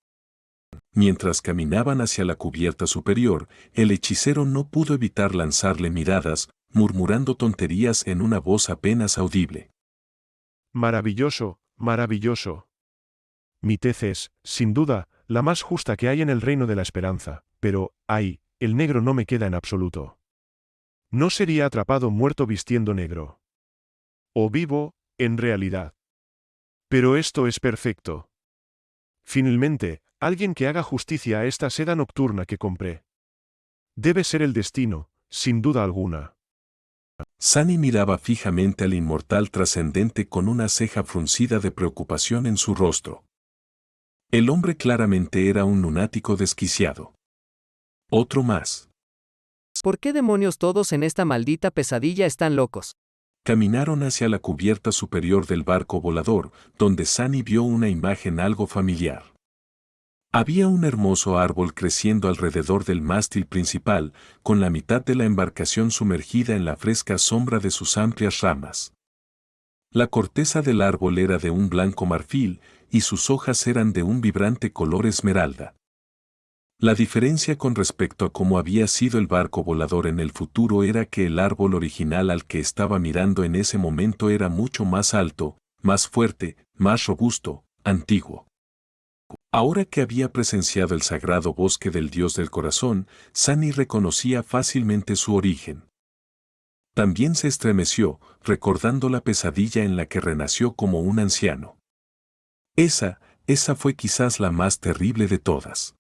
Mientras caminaban hacia la cubierta superior, el hechicero no pudo evitar lanzarle miradas, murmurando tonterías en una voz apenas audible. Maravilloso, maravilloso. Mi tez es, sin duda, la más justa que hay en el reino de la esperanza, pero, ay, el negro no me queda en absoluto. No sería atrapado muerto vistiendo negro. O vivo, en realidad. Pero esto es perfecto. Finalmente, alguien que haga justicia a esta seda nocturna que compré. Debe ser el destino, sin duda alguna. Sunny miraba fijamente al inmortal trascendente con una ceja fruncida de preocupación en su rostro. El hombre claramente era un lunático desquiciado. Otro más. ¿Por qué demonios todos en esta maldita pesadilla están locos? Caminaron hacia la cubierta superior del barco volador, donde Sunny vio una imagen algo familiar. Había un hermoso árbol creciendo alrededor del mástil principal, con la mitad de la embarcación sumergida en la fresca sombra de sus amplias ramas. La corteza del árbol era de un blanco marfil, y sus hojas eran de un vibrante color esmeralda. La diferencia con respecto a cómo había sido el barco volador en el futuro era que el árbol original al que estaba mirando en ese momento era mucho más alto, más fuerte, más robusto, antiguo. Ahora que había presenciado el sagrado bosque del dios del corazón, Sunny reconocía fácilmente su origen. También se estremeció, recordando la pesadilla en la que renació como un anciano. Esa fue quizás la más terrible de todas.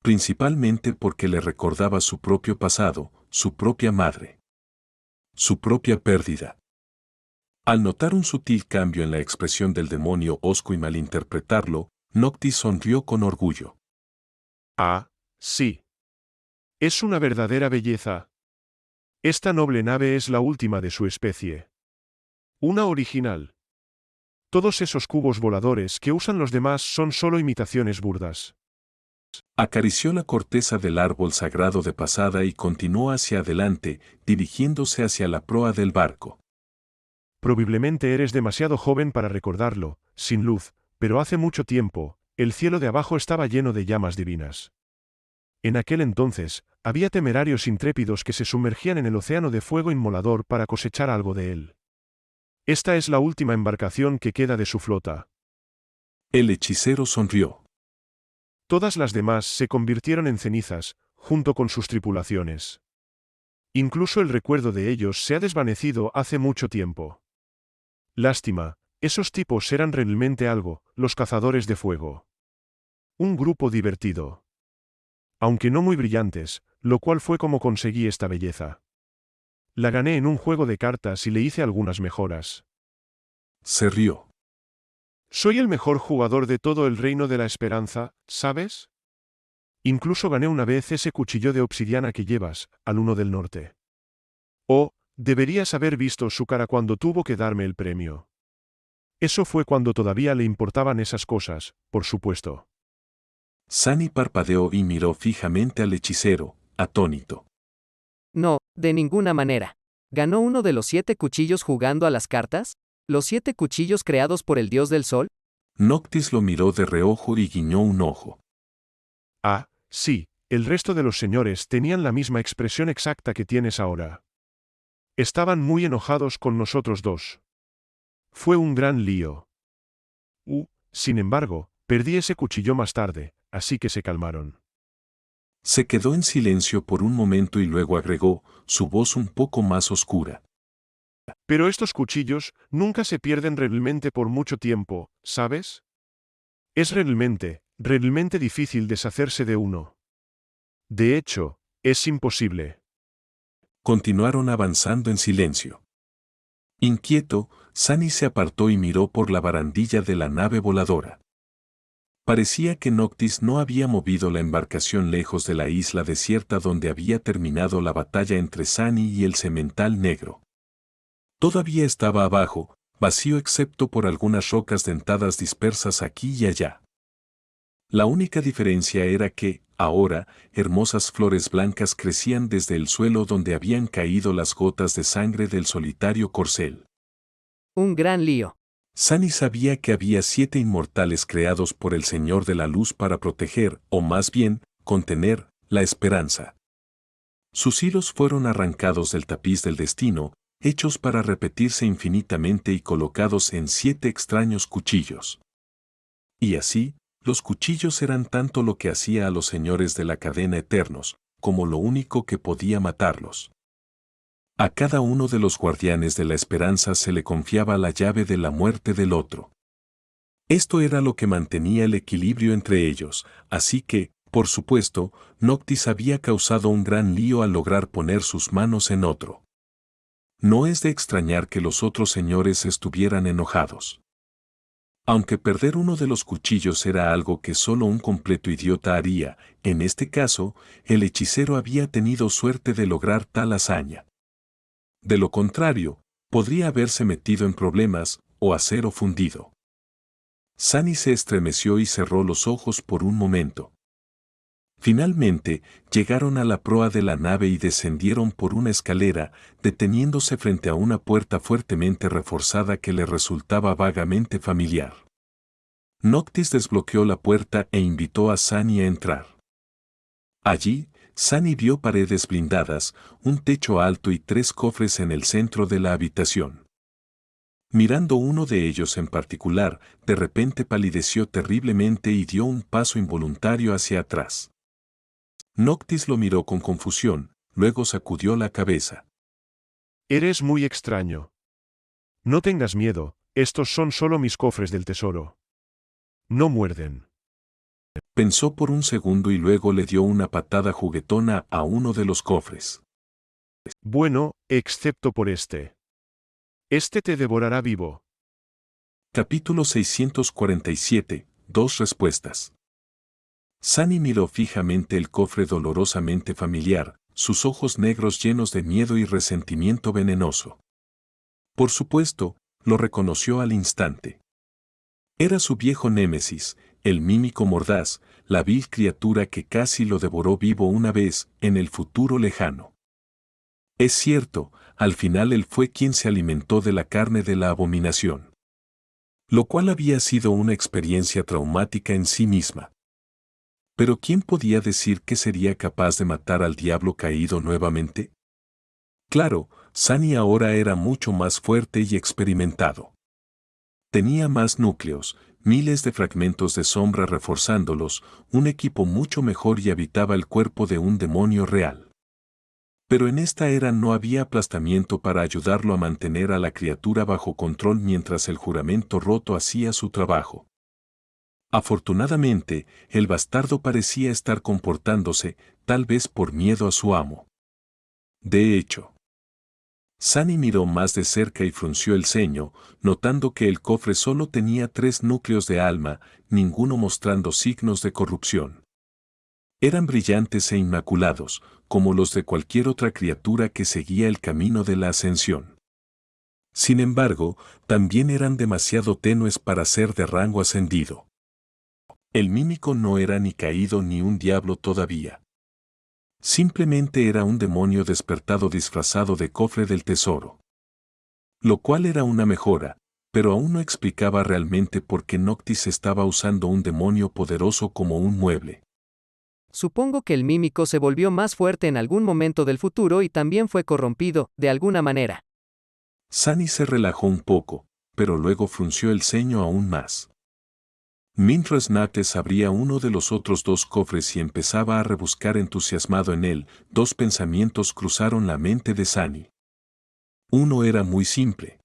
Principalmente porque le recordaba su propio pasado, su propia madre. Su propia pérdida. Al notar un sutil cambio en la expresión del demonio hosco y malinterpretarlo, Noctis sonrió con orgullo. Ah, sí. Es una verdadera belleza. Esta noble nave es la última de su especie. Una original. Todos esos cubos voladores que usan los demás son solo imitaciones burdas. Acarició la corteza del árbol sagrado de pasada y continuó hacia adelante, dirigiéndose hacia la proa del barco. Probablemente eres demasiado joven para recordarlo, sin luz, pero hace mucho tiempo, el cielo de abajo estaba lleno de llamas divinas. En aquel entonces, había temerarios intrépidos que se sumergían en el océano de fuego inmolador para cosechar algo de él. Esta es la última embarcación que queda de su flota. El hechicero sonrió. Todas las demás se convirtieron en cenizas, junto con sus tripulaciones. Incluso el recuerdo de ellos se ha desvanecido hace mucho tiempo. Lástima, esos tipos eran realmente algo, los cazadores de fuego. Un grupo divertido. Aunque no muy brillantes, lo cual fue como conseguí esta belleza. La gané en un juego de cartas y le hice algunas mejoras. Se rió. Soy el mejor jugador de todo el Reino de la Esperanza, ¿sabes? Incluso gané una vez ese cuchillo de obsidiana que llevas, al uno del norte. Oh, deberías haber visto su cara cuando tuvo que darme el premio. Eso fue cuando todavía le importaban esas cosas, por supuesto. Sunny parpadeó y miró fijamente al hechicero, atónito. No, de ninguna manera. ¿Ganó uno de los 7 cuchillos jugando a las cartas? ¿Los 7 cuchillos creados por el dios del sol? Noctis lo miró de reojo y guiñó un ojo. Ah, sí, el resto de los señores tenían la misma expresión exacta que tienes ahora. Estaban muy enojados con nosotros dos. Fue un gran lío. Sin embargo, perdí ese cuchillo más tarde, así que se calmaron. Se quedó en silencio por un momento y luego agregó, su voz un poco más oscura. Pero estos cuchillos nunca se pierden realmente por mucho tiempo, ¿sabes? Es realmente difícil deshacerse de uno. De hecho, es imposible. Continuaron avanzando en silencio. Inquieto, Sunny se apartó y miró por la barandilla de la nave voladora. Parecía que Noctis no había movido la embarcación lejos de la isla desierta donde había terminado la batalla entre Sunny y el semental negro. Todavía estaba abajo, vacío excepto por algunas rocas dentadas dispersas aquí y allá. La única diferencia era que, ahora, hermosas flores blancas crecían desde el suelo donde habían caído las gotas de sangre del solitario corcel. Un gran lío. Sunny sabía que había 7 inmortales creados por el Señor de la Luz para proteger, o más bien, contener, la esperanza. Sus hilos fueron arrancados del tapiz del destino, hechos para repetirse infinitamente y colocados en 7 extraños cuchillos. Y así, los cuchillos eran tanto lo que hacía a los señores de la cadena eternos, como lo único que podía matarlos. A cada uno de los guardianes de la esperanza se le confiaba la llave de la muerte del otro. Esto era lo que mantenía el equilibrio entre ellos, así que, por supuesto, Noctis había causado un gran lío al lograr poner sus manos en otro. No es de extrañar que los otros señores estuvieran enojados. Aunque perder uno de los cuchillos era algo que solo un completo idiota haría, en este caso, el hechicero había tenido suerte de lograr tal hazaña. De lo contrario, podría haberse metido en problemas, o acero fundido. Sunny se estremeció y cerró los ojos por un momento. Finalmente, llegaron a la proa de la nave y descendieron por una escalera, deteniéndose frente a una puerta fuertemente reforzada que le resultaba vagamente familiar. Noctis desbloqueó la puerta e invitó a Sunny a entrar. Allí, Sunny vio paredes blindadas, un techo alto y 3 cofres en el centro de la habitación. Mirando uno de ellos en particular, de repente palideció terriblemente y dio un paso involuntario hacia atrás. Noctis lo miró con confusión, luego sacudió la cabeza. Eres muy extraño. No tengas miedo, estos son solo mis cofres del tesoro. No muerden. Pensó por un segundo y luego le dio una patada juguetona a uno de los cofres. Bueno, excepto por este. Este te devorará vivo. Capítulo 647, 2 respuestas. Sunny miró fijamente el cofre dolorosamente familiar, sus ojos negros llenos de miedo y resentimiento venenoso. Por supuesto, lo reconoció al instante. Era su viejo némesis, el mímico mordaz, la vil criatura que casi lo devoró vivo una vez, en el futuro lejano. Es cierto, al final él fue quien se alimentó de la carne de la abominación. Lo cual había sido una experiencia traumática en sí misma. Pero ¿quién podía decir que sería capaz de matar al diablo caído nuevamente? Claro, Sunny ahora era mucho más fuerte y experimentado. Tenía más núcleos, miles de fragmentos de sombra reforzándolos, un equipo mucho mejor y habitaba el cuerpo de un demonio real. Pero en esta era no había aplastamiento para ayudarlo a mantener a la criatura bajo control mientras el juramento roto hacía su trabajo. Afortunadamente, el bastardo parecía estar comportándose, tal vez por miedo a su amo. De hecho, Sunny miró más de cerca y frunció el ceño, notando que el cofre solo tenía 3 núcleos de alma, ninguno mostrando signos de corrupción. Eran brillantes e inmaculados, como los de cualquier otra criatura que seguía el camino de la ascensión. Sin embargo, también eran demasiado tenues para ser de rango ascendido. El mímico no era ni caído ni un diablo todavía. Simplemente era un demonio despertado disfrazado de cofre del tesoro. Lo cual era una mejora, pero aún no explicaba realmente por qué Noctis estaba usando un demonio poderoso como un mueble. Supongo que el mímico se volvió más fuerte en algún momento del futuro y también fue corrompido, de alguna manera. Sunny se relajó un poco, pero luego frunció el ceño aún más. Mientras Noctis abría uno de los otros 2 cofres y empezaba a rebuscar entusiasmado en él, 2 pensamientos cruzaron la mente de Sunny. Uno era muy simple.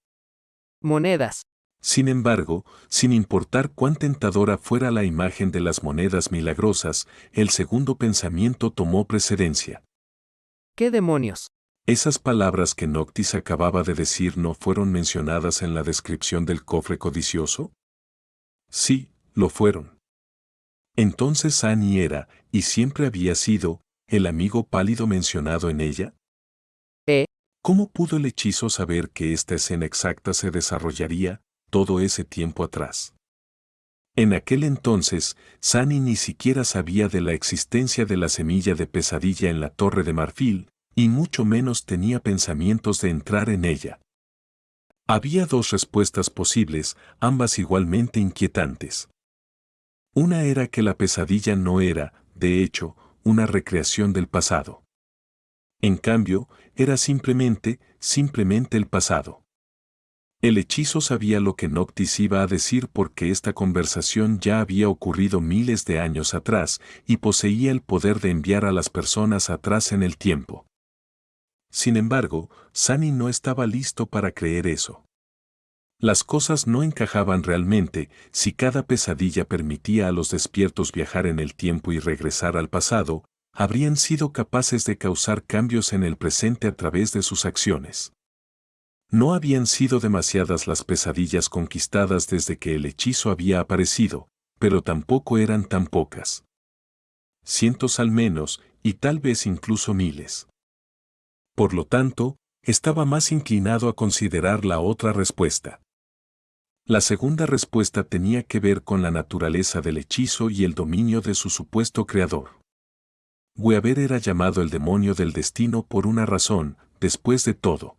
Monedas. Sin embargo, sin importar cuán tentadora fuera la imagen de las monedas milagrosas, el segundo pensamiento tomó precedencia. ¿Qué demonios? ¿Esas palabras que Noctis acababa de decir no fueron mencionadas en la descripción del cofre codicioso? Sí, lo fueron. Entonces Sunny era, y siempre había sido, el amigo pálido mencionado en ella. ¿Cómo pudo el hechizo saber que esta escena exacta se desarrollaría todo ese tiempo atrás? En aquel entonces, Sunny ni siquiera sabía de la existencia de la semilla de pesadilla en la Torre de Marfil, y mucho menos tenía pensamientos de entrar en ella. Había 2 respuestas posibles, ambas igualmente inquietantes. Una era que la pesadilla no era, de hecho, una recreación del pasado. En cambio, era simplemente el pasado. El hechizo sabía lo que Noctis iba a decir porque esta conversación ya había ocurrido miles de años atrás y poseía el poder de enviar a las personas atrás en el tiempo. Sin embargo, Sunny no estaba listo para creer eso. Las cosas no encajaban realmente si cada pesadilla permitía a los despiertos viajar en el tiempo y regresar al pasado, habrían sido capaces de causar cambios en el presente a través de sus acciones. No habían sido demasiadas las pesadillas conquistadas desde que el hechizo había aparecido, pero tampoco eran tan pocas. Cientos al menos, y tal vez incluso miles. Por lo tanto, estaba más inclinado a considerar la otra respuesta. La segunda respuesta tenía que ver con la naturaleza del hechizo y el dominio de su supuesto creador. Weaver era llamado el demonio del destino por una razón, después de todo.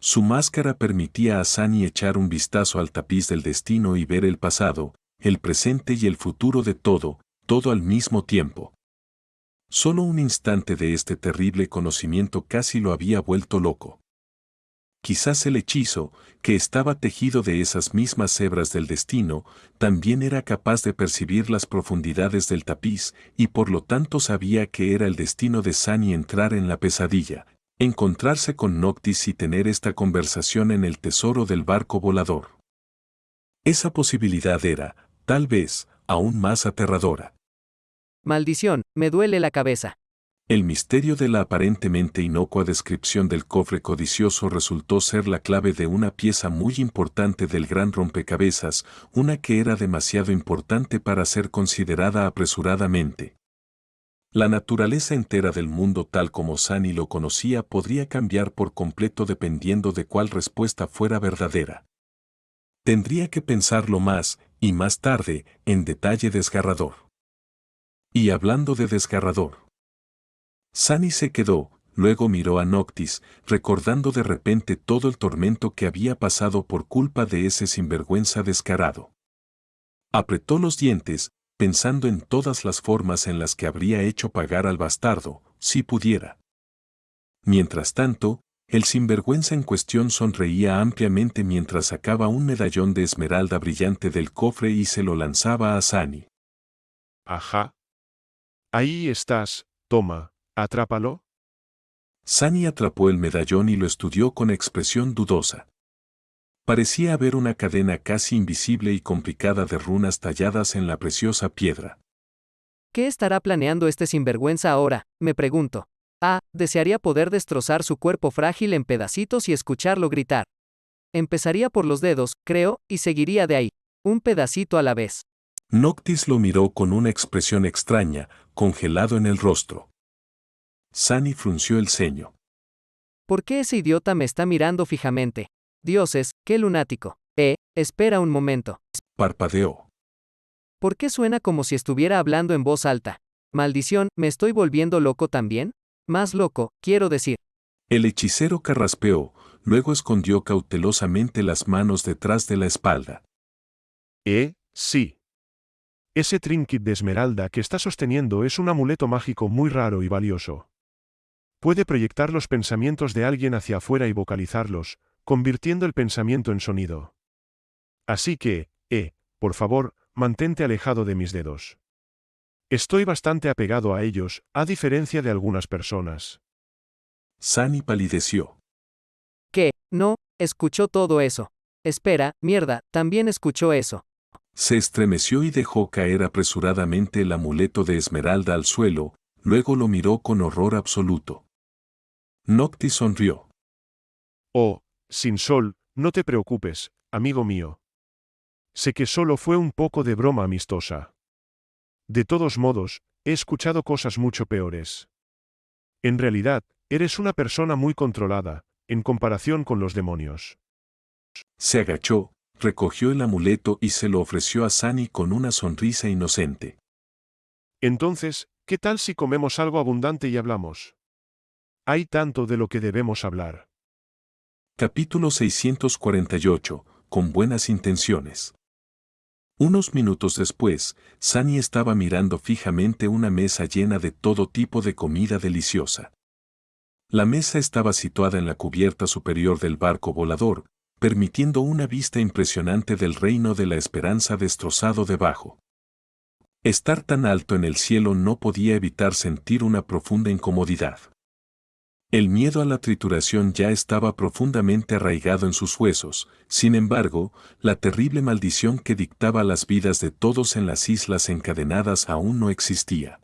Su máscara permitía a Sunny echar un vistazo al tapiz del destino y ver el pasado, el presente y el futuro de todo al mismo tiempo. Solo un instante de este terrible conocimiento casi lo había vuelto loco. Quizás el hechizo, que estaba tejido de esas mismas hebras del destino, también era capaz de percibir las profundidades del tapiz y por lo tanto sabía que era el destino de Sunny entrar en la pesadilla, encontrarse con Noctis y tener esta conversación en el tesoro del barco volador. Esa posibilidad era, tal vez, aún más aterradora. Maldición, me duele la cabeza. El misterio de la aparentemente inocua descripción del cofre codicioso resultó ser la clave de una pieza muy importante del gran rompecabezas, una que era demasiado importante para ser considerada apresuradamente. La naturaleza entera del mundo tal como Sunny lo conocía podría cambiar por completo dependiendo de cuál respuesta fuera verdadera. Tendría que pensarlo más, y más tarde, en detalle desgarrador. Y hablando de desgarrador. Sunny se quedó, luego miró a Noctis, recordando de repente todo el tormento que había pasado por culpa de ese sinvergüenza descarado. Apretó los dientes, pensando en todas las formas en las que habría hecho pagar al bastardo, si pudiera. Mientras tanto, el sinvergüenza en cuestión sonreía ampliamente mientras sacaba un medallón de esmeralda brillante del cofre y se lo lanzaba a Sunny. Ajá. Ahí estás, toma, atrápalo. Sunny atrapó el medallón y lo estudió con expresión dudosa. Parecía haber una cadena casi invisible y complicada de runas talladas en la preciosa piedra. ¿Qué estará planeando este sinvergüenza ahora? Me pregunto. desearía poder destrozar su cuerpo frágil en pedacitos y escucharlo gritar. Empezaría por los dedos, creo, y seguiría de ahí, un pedacito a la vez. Noctis lo miró con una expresión extraña, congelado en el rostro. Sunny frunció el ceño. ¿Por qué ese idiota me está mirando fijamente? Dioses, qué lunático. Espera un momento. Parpadeó. ¿Por qué suena como si estuviera hablando en voz alta? Maldición, ¿me estoy volviendo loco también? Más loco, quiero decir. El hechicero carraspeó, luego escondió cautelosamente las manos detrás de la espalda. Sí. Ese trinket de esmeralda que está sosteniendo es un amuleto mágico muy raro y valioso. Puede proyectar los pensamientos de alguien hacia afuera y vocalizarlos, convirtiendo el pensamiento en sonido. Así que, por favor, mantente alejado de mis dedos. Estoy bastante apegado a ellos, a diferencia de algunas personas. Sunny palideció. ¿Qué? No, escuchó todo eso. Espera, mierda, también escuchó eso. Se estremeció y dejó caer apresuradamente el amuleto de esmeralda al suelo, luego lo miró con horror absoluto. Noctis sonrió. Oh, Sin Sol, no te preocupes, amigo mío. Sé que solo fue un poco de broma amistosa. De todos modos, he escuchado cosas mucho peores. En realidad, eres una persona muy controlada, en comparación con los demonios. Se agachó, recogió el amuleto y se lo ofreció a Sunny con una sonrisa inocente. Entonces, ¿qué tal si comemos algo abundante y hablamos? Hay tanto de lo que debemos hablar. Capítulo 648, con buenas intenciones. Unos minutos después, Sunny estaba mirando fijamente una mesa llena de todo tipo de comida deliciosa. La mesa estaba situada en la cubierta superior del barco volador, permitiendo una vista impresionante del reino de la esperanza destrozado debajo. Estar tan alto en el cielo no podía evitar sentir una profunda incomodidad. El miedo a la trituración ya estaba profundamente arraigado en sus huesos, sin embargo, la terrible maldición que dictaba las vidas de todos en las islas encadenadas aún no existía.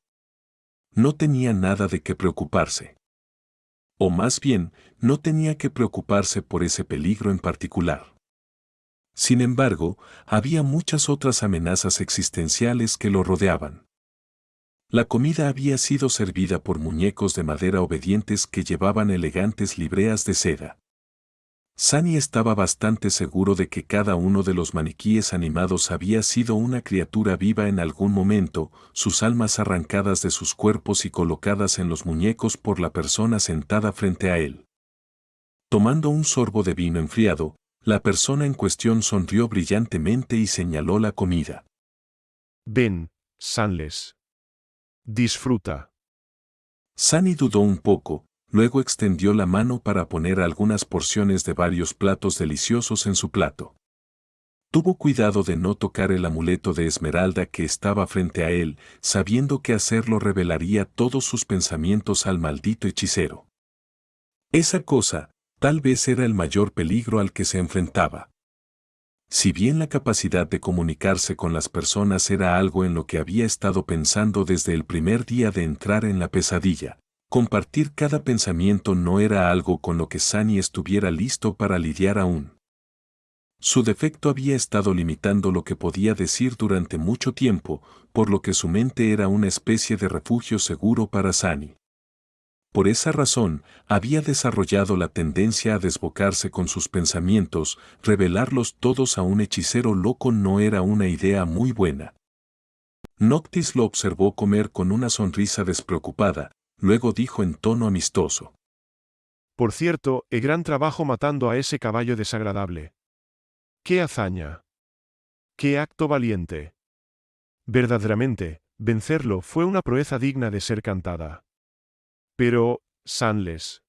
No tenía nada de qué preocuparse. O más bien, no tenía que preocuparse por ese peligro en particular. Sin embargo, había muchas otras amenazas existenciales que lo rodeaban. La comida había sido servida por muñecos de madera obedientes que llevaban elegantes libreas de seda. Sunny estaba bastante seguro de que cada uno de los maniquíes animados había sido una criatura viva en algún momento, sus almas arrancadas de sus cuerpos y colocadas en los muñecos por la persona sentada frente a él. Tomando un sorbo de vino enfriado, la persona en cuestión sonrió brillantemente y señaló la comida. Ven, Sunless. Disfruta. Sunny dudó un poco, luego extendió la mano para poner algunas porciones de varios platos deliciosos en su plato. Tuvo cuidado de no tocar el amuleto de esmeralda que estaba frente a él, sabiendo que hacerlo revelaría todos sus pensamientos al maldito hechicero. Esa cosa, tal vez era el mayor peligro al que se enfrentaba. Si bien la capacidad de comunicarse con las personas era algo en lo que había estado pensando desde el primer día de entrar en la pesadilla, compartir cada pensamiento no era algo con lo que Sunny estuviera listo para lidiar aún. Su defecto había estado limitando lo que podía decir durante mucho tiempo, por lo que su mente era una especie de refugio seguro para Sunny. Por esa razón, había desarrollado la tendencia a desbocarse con sus pensamientos, revelarlos todos a un hechicero loco no era una idea muy buena. Noctis lo observó comer con una sonrisa despreocupada, luego dijo en tono amistoso. Por cierto, gran trabajo matando a ese caballo desagradable. ¡Qué hazaña! ¡Qué acto valiente! Verdaderamente, vencerlo fue una proeza digna de ser cantada. Pero, Sunless.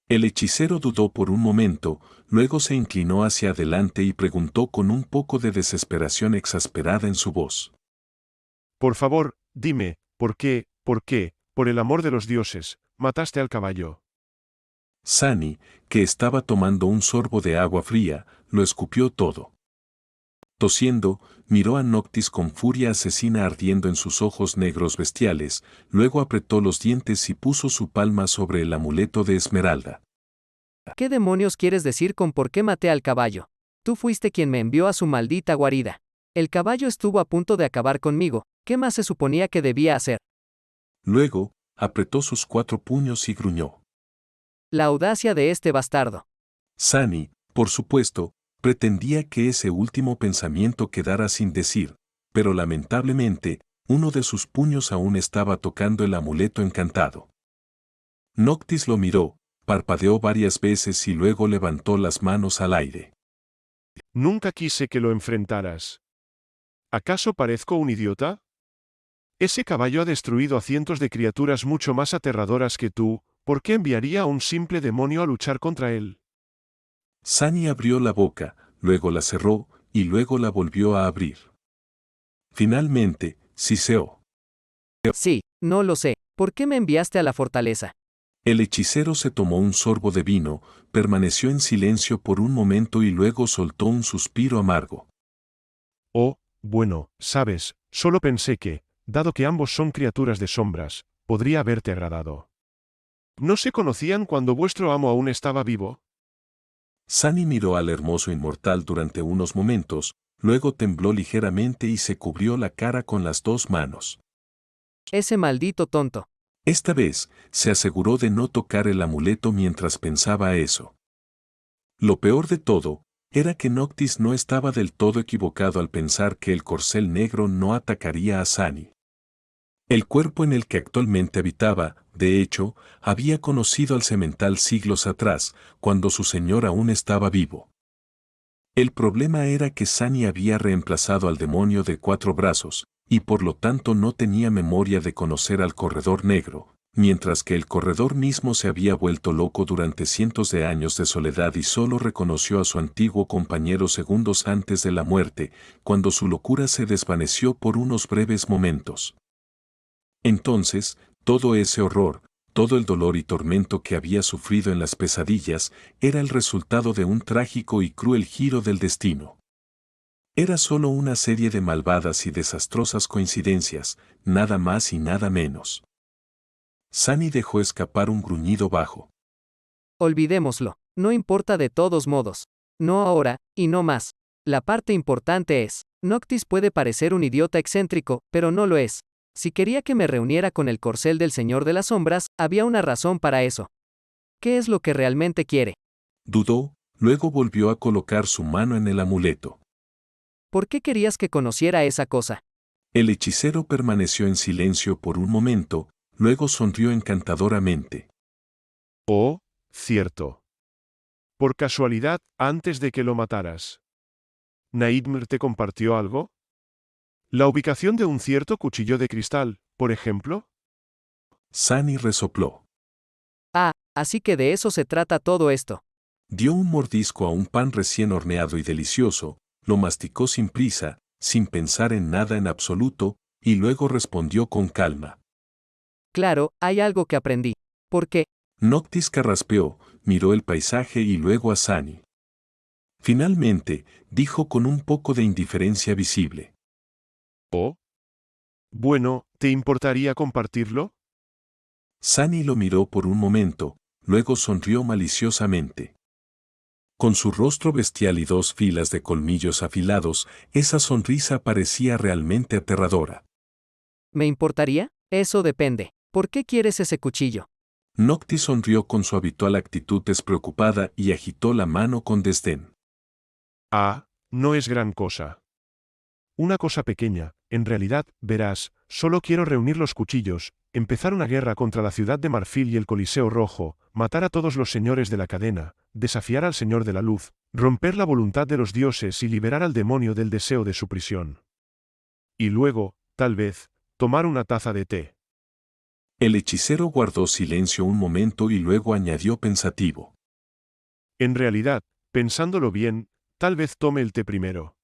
El hechicero dudó por un momento, luego se inclinó hacia adelante y preguntó con un poco de desesperación exasperada en su voz. Por favor, dime, ¿por qué, por el amor de los dioses, mataste al caballo? Sunny, que estaba tomando un sorbo de agua fría, lo escupió todo. Tosiendo, miró a Noctis con furia asesina ardiendo en sus ojos negros bestiales, luego apretó los dientes y puso su palma sobre el amuleto de Esmeralda. ¿Qué demonios quieres decir con por qué maté al caballo? Tú fuiste quien me envió a su maldita guarida. El caballo estuvo a punto de acabar conmigo. ¿Qué más se suponía que debía hacer? Luego, apretó sus 4 puños y gruñó. La audacia de este bastardo. Sunny, por supuesto, pretendía que ese último pensamiento quedara sin decir, pero lamentablemente, uno de sus puños aún estaba tocando el amuleto encantado. Noctis lo miró, parpadeó varias veces y luego levantó las manos al aire. Nunca quise que lo enfrentaras. ¿Acaso parezco un idiota? Ese caballo ha destruido a cientos de criaturas mucho más aterradoras que tú. ¿Por qué enviaría a un simple demonio a luchar contra él? Sunny abrió la boca, luego la cerró, y luego la volvió a abrir. Finalmente, siseó. Sí, no lo sé. ¿Por qué me enviaste a la fortaleza? El hechicero se tomó un sorbo de vino, permaneció en silencio por un momento y luego soltó un suspiro amargo. Oh, bueno, sabes, solo pensé que, dado que ambos son criaturas de sombras, podría haberte agradado. ¿No se conocían cuando vuestro amo aún estaba vivo? Sunny miró al hermoso inmortal durante unos momentos, luego tembló ligeramente y se cubrió la cara con las 2 manos. Ese maldito tonto. Esta vez, se aseguró de no tocar el amuleto mientras pensaba eso. Lo peor de todo, era que Noctis no estaba del todo equivocado al pensar que el corcel negro no atacaría a Sunny. El cuerpo en el que actualmente habitaba, de hecho, había conocido al semental siglos atrás, cuando su señor aún estaba vivo. El problema era que Sunny había reemplazado al demonio de 4 brazos, y por lo tanto no tenía memoria de conocer al corredor negro, mientras que el corredor mismo se había vuelto loco durante cientos de años de soledad y solo reconoció a su antiguo compañero segundos antes de la muerte, cuando su locura se desvaneció por unos breves momentos. Entonces, todo ese horror, todo el dolor y tormento que había sufrido en las pesadillas, era el resultado de un trágico y cruel giro del destino. Era solo una serie de malvadas y desastrosas coincidencias, nada más y nada menos. Sunny dejó escapar un gruñido bajo. Olvidémoslo. No importa de todos modos. No ahora, y no más. La parte importante es, Noctis puede parecer un idiota excéntrico, pero no lo es. Si quería que me reuniera con el corcel del Señor de las Sombras, había una razón para eso. ¿Qué es lo que realmente quiere? Dudó, luego volvió a colocar su mano en el amuleto. ¿Por qué querías que conociera esa cosa? El hechicero permaneció en silencio por un momento, luego sonrió encantadoramente. Oh, cierto. Por casualidad, antes de que lo mataras, ¿Naidmr te compartió algo? ¿La ubicación de un cierto cuchillo de cristal, por ejemplo? Sunny resopló. Ah, así que de eso se trata todo esto. Dio un mordisco a un pan recién horneado y delicioso, lo masticó sin prisa, sin pensar en nada en absoluto, y luego respondió con calma. Claro, hay algo que aprendí. ¿Por qué? Noctis carraspeó, miró el paisaje y luego a Sunny. Finalmente, dijo con un poco de indiferencia visible. Oh. Bueno, ¿te importaría compartirlo? Sunny lo miró por un momento, luego sonrió maliciosamente. Con su rostro bestial y 2 filas de colmillos afilados, esa sonrisa parecía realmente aterradora. ¿Me importaría? Eso depende. ¿Por qué quieres ese cuchillo? Noctis sonrió con su habitual actitud despreocupada y agitó la mano con desdén. Ah, no es gran cosa. Una cosa pequeña, en realidad, verás, solo quiero reunir los cuchillos, empezar una guerra contra la ciudad de Marfil y el Coliseo Rojo, matar a todos los señores de la cadena, desafiar al Señor de la Luz, romper la voluntad de los dioses y liberar al demonio del deseo de su prisión. Y luego, tal vez, tomar una taza de té. El hechicero guardó silencio un momento y luego añadió pensativo. En realidad, pensándolo bien, tal vez tome el té primero.